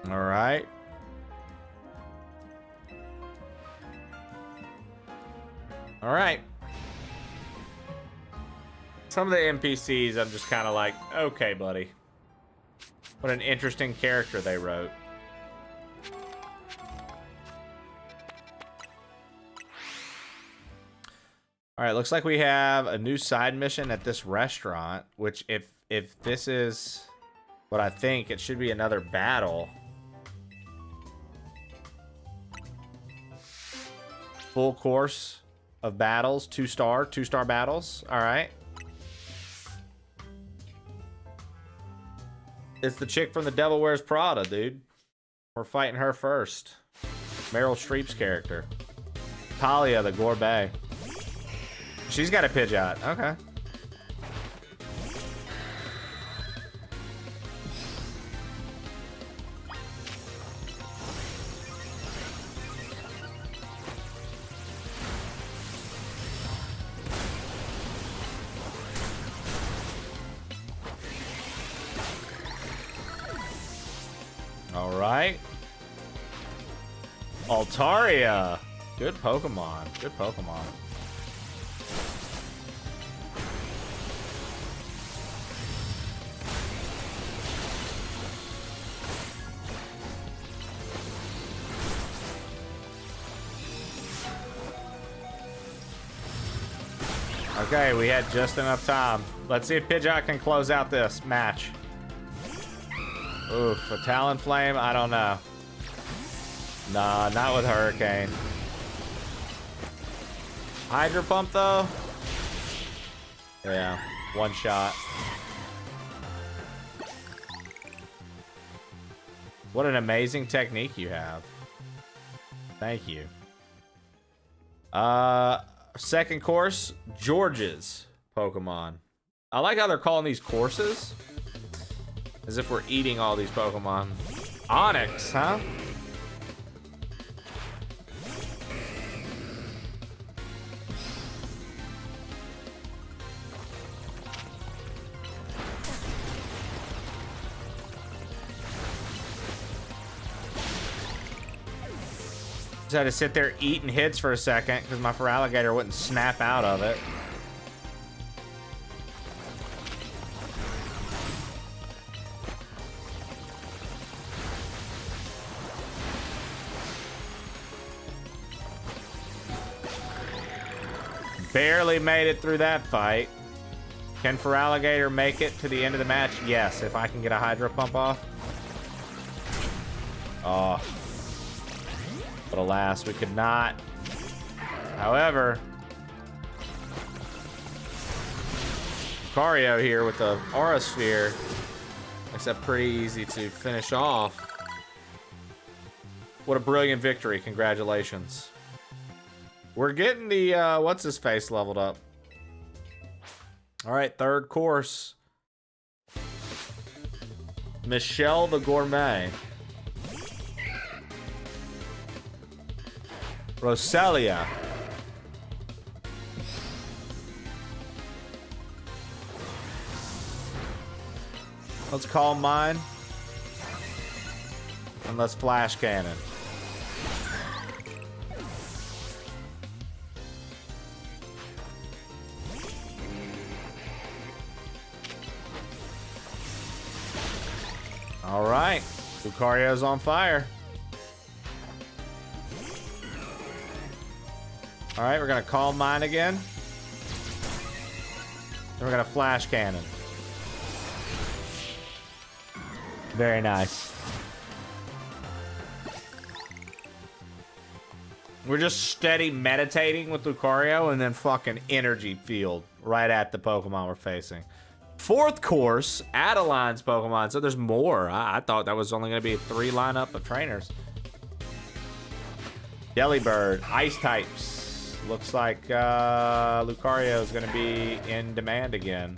All right. All right. Some of the NPCs, I'm just kind of like, okay, buddy. What an interesting character they wrote. All right, looks like we have a new side mission at this restaurant, which if this is what I think, it should be another battle. Full course of battles, two-star battles. All right. It's the chick from The Devil Wears Prada, dude. We're fighting her first. Meryl Streep's character. Talia, the Gourmet. She's got a Pidgeot. Okay. All right. Altaria. Good Pokemon. Good Pokemon. Okay, we had just enough time. Let's see if Pidgeot can close out this match. Oof, a Talonflame? I don't know. Nah, not with Hurricane. Hydro Pump, though? Yeah, one shot. What an amazing technique you have. Thank you. Second course, George's Pokemon. I like how they're calling these courses. As if we're eating all these Pokemon. Onyx, huh? Just had to sit there eating hits for a second because my Feraligatr wouldn't snap out of it. Barely made it through that fight. Can Feraligatr make it to the end of the match? Yes, if I can get a Hydro Pump off. Oh. But alas, we could not. However, Lucario here with the Aura Sphere makes that pretty easy to finish off. What a brilliant victory. Congratulations. We're getting the, what's his face leveled up. All right, third course. Michelle the Gourmet. Roselia. Let's call mine. And let's flash cannon. All right, Lucario's on fire. All right, we're gonna call mine again. Then we're gonna flash cannon. Very nice. We're just steady meditating with Lucario and then fucking energy field right at the Pokemon we're facing. Fourth course, Adeline's Pokemon. So there's more. I thought that was only going to be a 3 lineup of trainers. Delibird, Ice types. Looks like Lucario is going to be in demand again.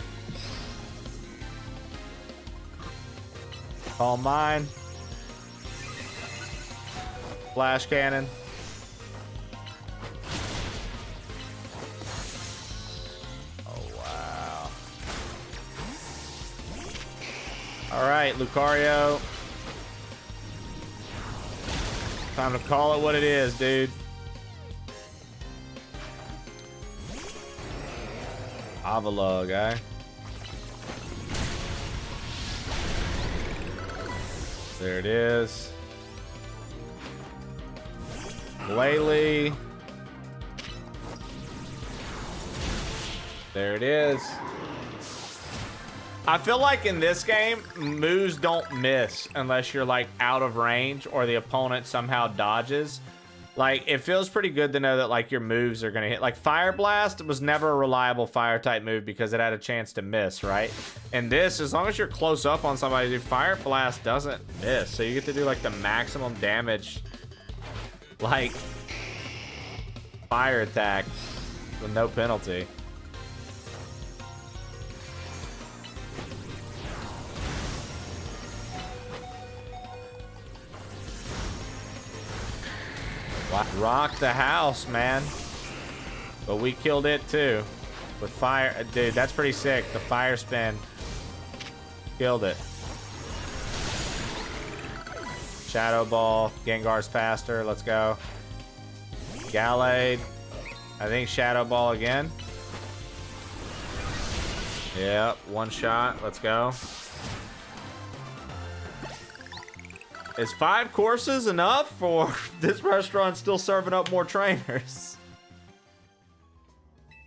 Call mine. Flash cannon. All right, Lucario. Time to call it what it is, dude. Avalugg, eh? There it is. Glalie. There it is. I feel like in this game, moves don't miss unless you're like out of range or the opponent somehow dodges. Like, it feels pretty good to know that like your moves are gonna hit. Like Fire Blast was never a reliable fire type move because it had a chance to miss, right? And this, as long as you're close up on somebody, dude, Fire Blast doesn't miss. So you get to do like the maximum damage, like fire attack with no penalty. Rock the house, man. But we killed it too. With fire. Dude, that's pretty sick. The fire spin. Killed it. Shadow Ball. Gengar's faster. Let's go. Gallade. I think Shadow Ball again. Yep. One shot. Let's go. Is 5 courses enough for this restaurant still serving up more trainers?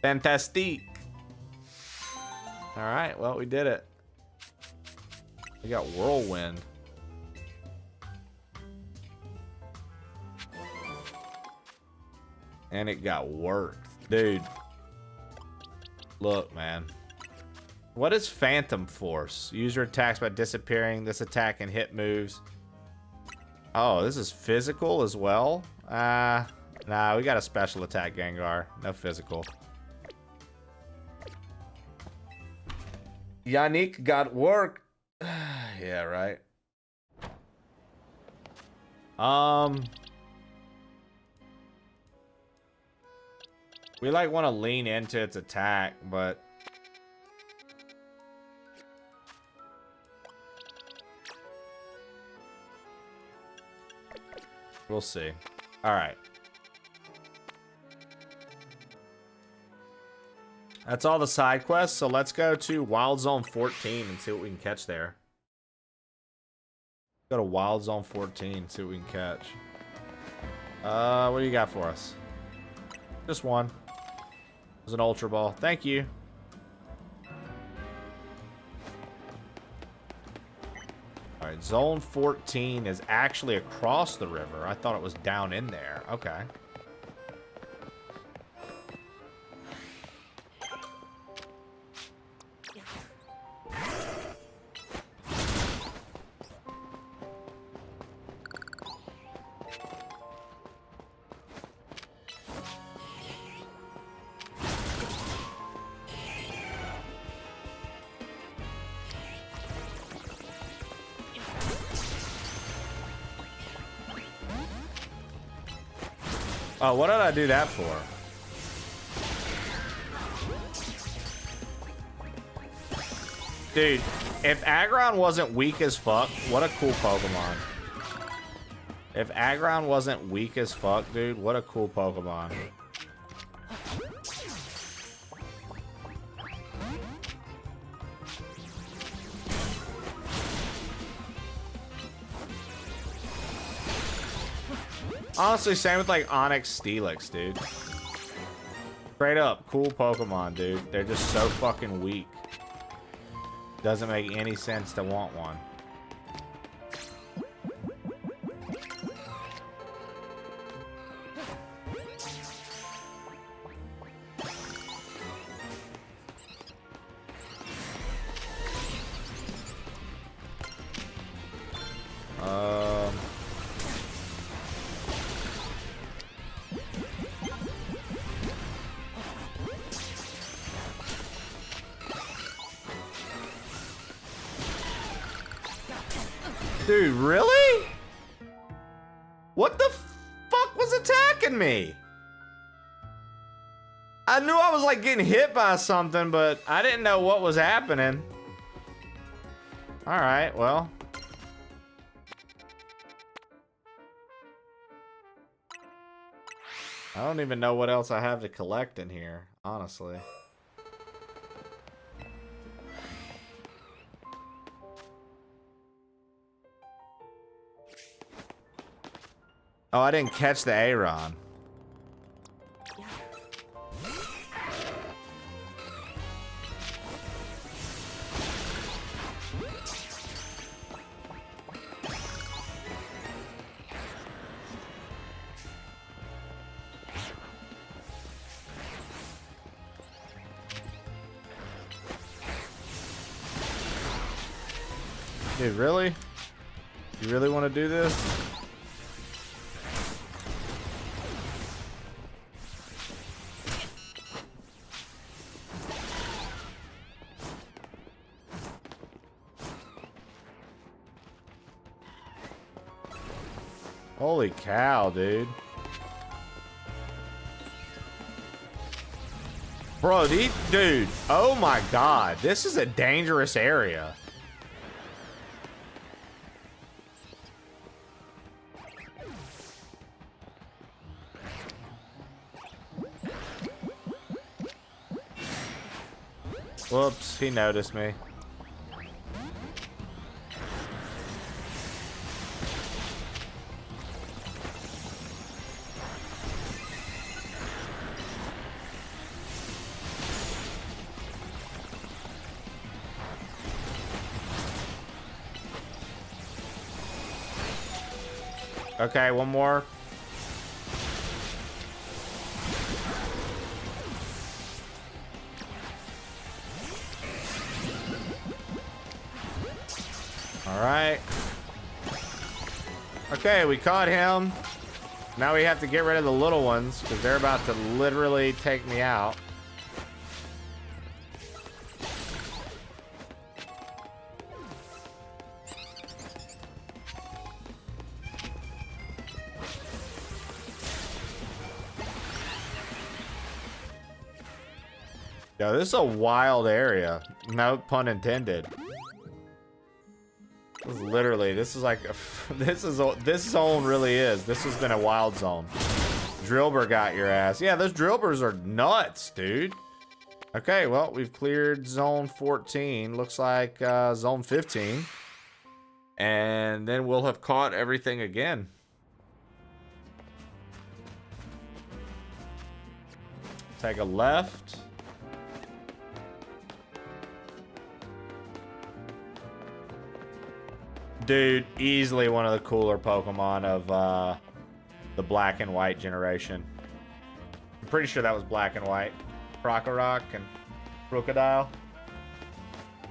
Fantastique. All right, well, we did it. We got Whirlwind. And it got worked. Dude. Look, man. What is Phantom Force? User attacks by disappearing. This attack and hit moves. Oh, this is physical as well? Nah, we got a special attack Gengar. No physical. Yannick got work. Yeah, right. We like want to lean into its attack, but we'll see. All right. That's all the side quests, so let's go to Wild Zone 14 and see what we can catch there. Go to Wild Zone 14, see what we can catch. What do you got for us? Just one. It was an Ultra Ball. Thank you. All right, Zone 14 is actually across the river. I thought it was down in there. Okay. Oh, what did I do that for? Dude, if Aggron wasn't weak as fuck, what a cool Pokemon. If Aggron wasn't weak as fuck, dude, what a cool Pokemon. Honestly, same with like Onyx Steelix, dude. Straight up, cool Pokemon, dude. They're just so fucking weak. Doesn't make any sense to want one. Dude, really? What the fuck was attacking me? I knew I was like getting hit by something, but I didn't know what was happening. All right, well. I don't even know what else I have to collect in here, honestly. Oh, I didn't catch the Aeron. Dude, really? You really want to do this? Holy cow, dude. Bro, dude, oh my god, this is a dangerous area. Whoops, he noticed me. Okay, one more. All right. Okay, we caught him. Now we have to get rid of the little ones because they're about to literally take me out. Yo, this is a wild area. No pun intended. This is literally, this is like, this zone really is. This has been a wild zone. Drillbur got your ass. Yeah, those Drillburs are nuts, dude. Okay, well, we've cleared zone 14. Looks like zone 15. And then we'll have caught everything again. Take a left. Dude, easily one of the cooler Pokemon of the black and white generation. I'm pretty sure that was black and white. Krokorok and Crocodile.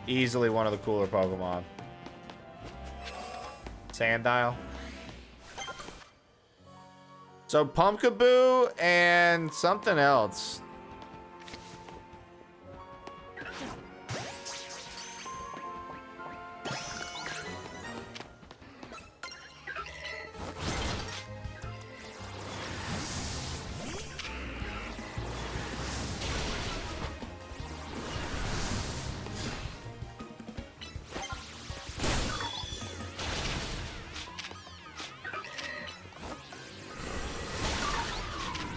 Easily one of the cooler Pokemon. Sandile. So Pumpkaboo and something else.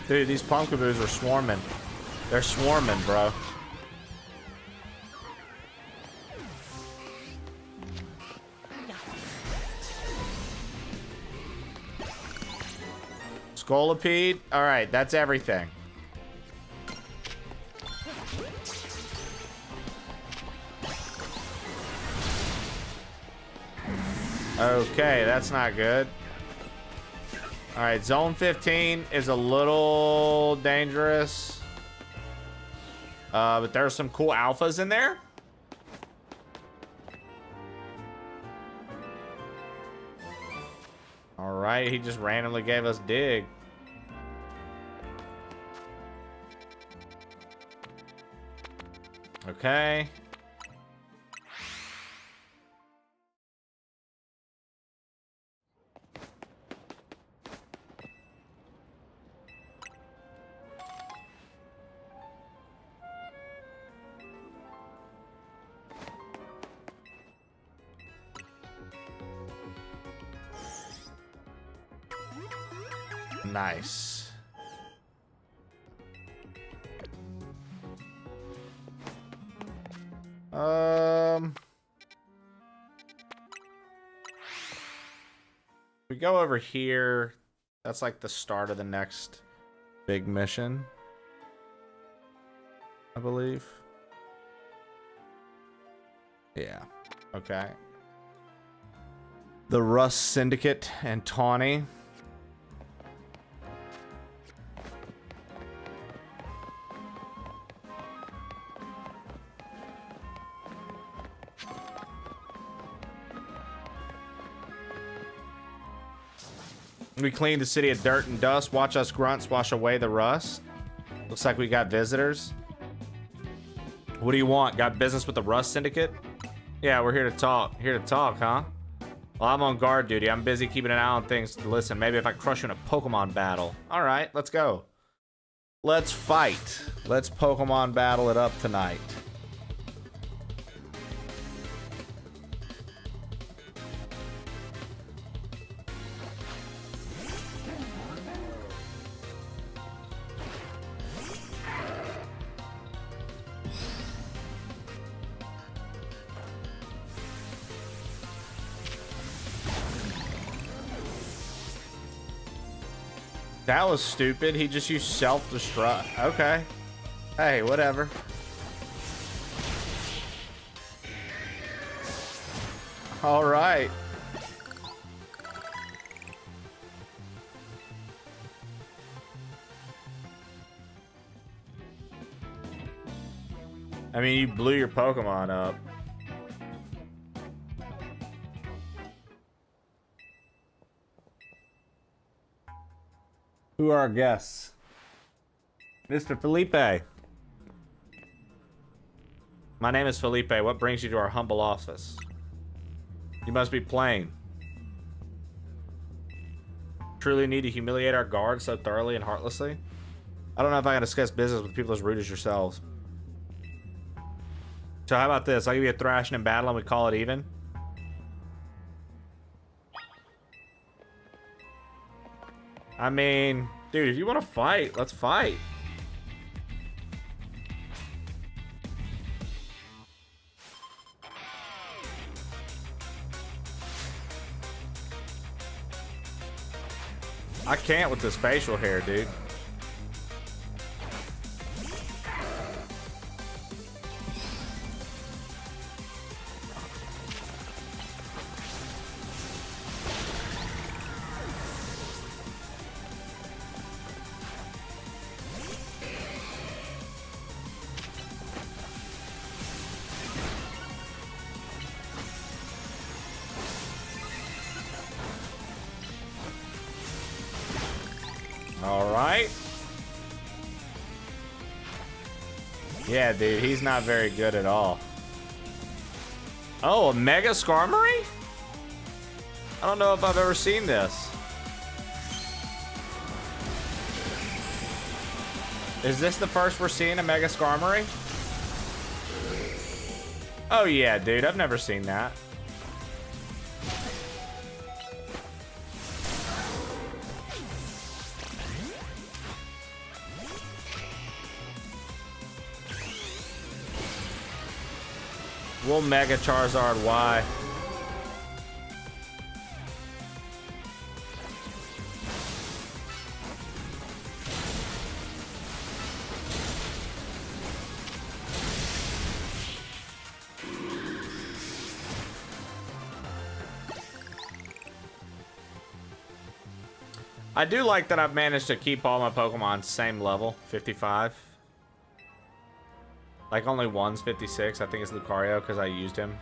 Dude, these Pumpkaboos are swarming. They're swarming, bro. Scolipede. All right, that's everything. Okay, that's not good. All right, zone 15 is a little dangerous. But there's some cool alphas in there. All right, he just randomly gave us dig. Okay. Nice. We go over here. That's like the start of the next big mission, I believe. Yeah. Okay. The Rust Syndicate and Tawny. We cleaned the city of dirt and dust. Watch us grunts wash away the rust. Looks like we got visitors. What do you want? Got business with the Rust Syndicate? Yeah, we're here to talk. Here to talk, huh? Well, I'm on guard duty. I'm busy keeping an eye on things to listen. Maybe if I crush you in a Pokemon battle. All right, let's go. Let's fight. Let's Pokemon battle it up tonight. That was stupid. He just used self-destruct. Okay. Hey, whatever. All right. I mean, you blew your Pokemon up. Who are our guests? Mr. Felipe. My name is Felipe. What brings you to our humble office? You must be playing. Truly need to humiliate our guards so thoroughly and heartlessly? I don't know if I can discuss business with people as rude as yourselves. So how about this? I'll give you a thrashing in battle and we call it even. I mean, dude, if you want to fight, let's fight. I can't with this facial hair, dude. All right. Yeah, dude, he's not very good at all. Oh, a Mega Skarmory? I don't know if I've ever seen this. Is this the first we're seeing a Mega Skarmory? Oh yeah, dude, I've never seen that. We'll Mega Charizard Y. I do like that I've managed to keep all my Pokemon same level, 55. Like only one's 56. I think it's Lucario because I used him.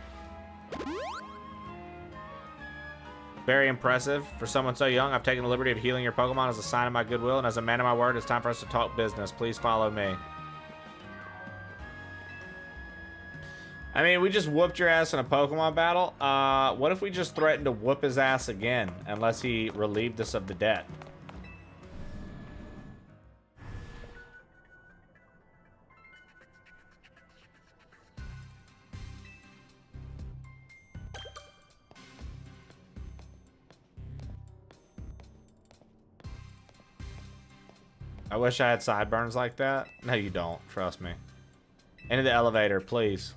Very impressive. For someone so young, I've taken the liberty of healing your Pokemon as a sign of my goodwill, and as a man of my word, it's time for us to talk business. Please follow me. I mean, we just whooped your ass in a Pokemon battle. What if we just threatened to whoop his ass again, unless he relieved us of the debt? I wish I had sideburns like that. No, you don't. Trust me. Into the elevator, please.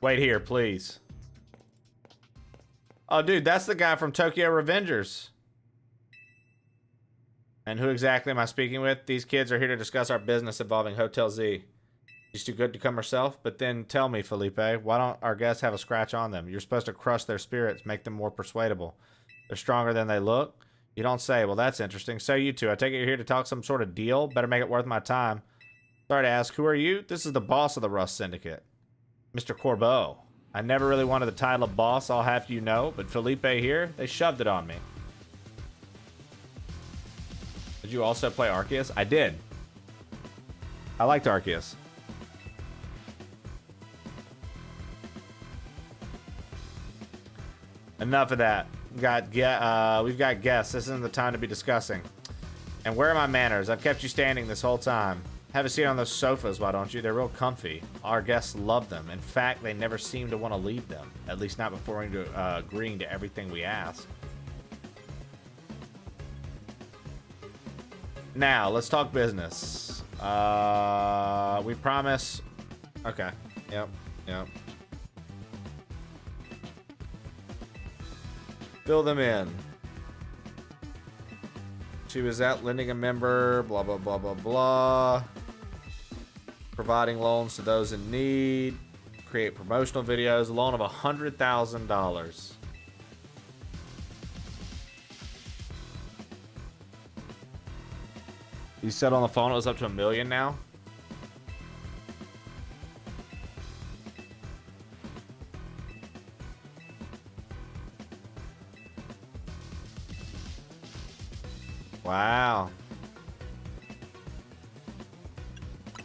Wait here, please. Oh, dude, that's the guy from Tokyo Revengers. And who exactly am I speaking with? These kids are here to discuss our business involving Hotel Z. She's too good to come herself, but then tell me, Felipe, why don't our guests have a scratch on them? You're supposed to crush their spirits, make them more persuadable. They're stronger than they look? You don't say. Well, that's interesting. So you two, I take it you're here to talk some sort of deal? Better make it worth my time. Sorry to ask, who are you? This is the boss of the Rust Syndicate. Mr. Corbeau. I never really wanted the title of boss, I'll have you know, but Felipe here, they shoved it on me. Did you also play Arceus? I did. I liked Arceus. Enough of that. We've got guests. This isn't the time to be discussing. And where are my manners? I've kept you standing this whole time. Have a seat on those sofas, why don't you? They're real comfy. Our guests love them. In fact, they never seem to want to leave them. At least not before agreeing to everything we ask. Now, let's talk business. We promise... Okay. Yep. Fill them in. She was out lending a member, blah, blah, blah, blah, blah. Providing loans to those in need. Create promotional videos. A loan of $100,000. You said on the phone it was up to $1 million now? Wow.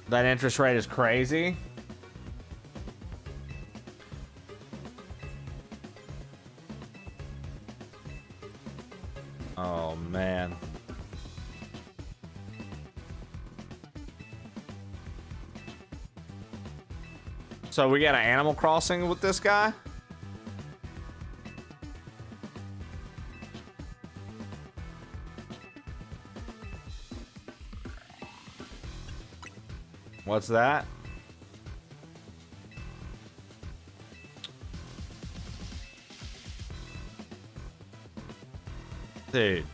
That interest rate is crazy. Oh, man. So we got an Animal Crossing with this guy? What's that? Dude.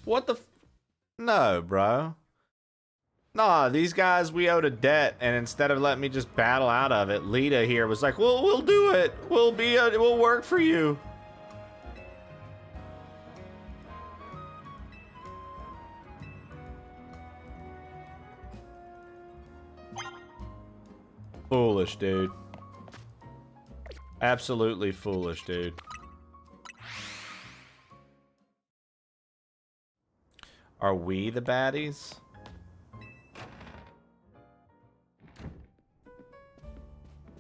What the f— No, bro. Nah, these guys, we owed a debt, and instead of letting me just battle out of it, Lita here was like, well, we'll do it. We'll work for you. Foolish, dude. Absolutely foolish, dude. Are we the baddies?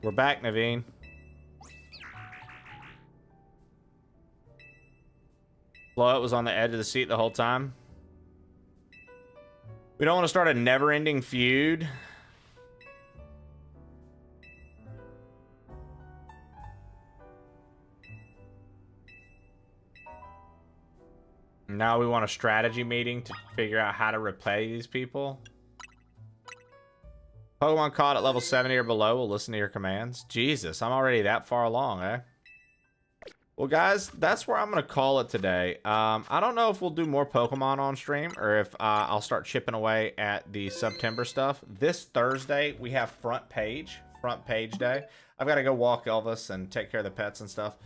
We're back, Naveen. Float was on the edge of the seat the whole time. We don't want to start a never-ending feud. Now we want a strategy meeting to figure out how to repay these people. Pokemon caught at level 70 or below will listen to your commands. Jesus, I'm already that far along, eh? Well, guys, that's where I'm going to call it today. I don't know if we'll do more Pokemon on stream or if I'll start chipping away at the September stuff. This Thursday, we have front page day. I've got to go walk Elvis and take care of the pets and stuff.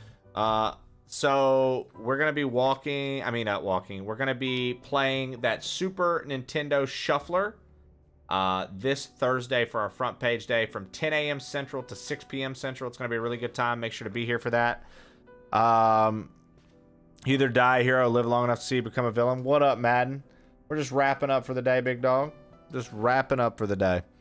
So we're going to be we're going to be playing that Super Nintendo Shuffler this Thursday for our front page day from 10 a.m. Central to 6 p.m. Central. It's going to be a really good time. Make sure to be here for that. Either die a hero or live long enough to see you become a villain. What up, Madden? We're just wrapping up for the day, big dog. Just wrapping up for the day.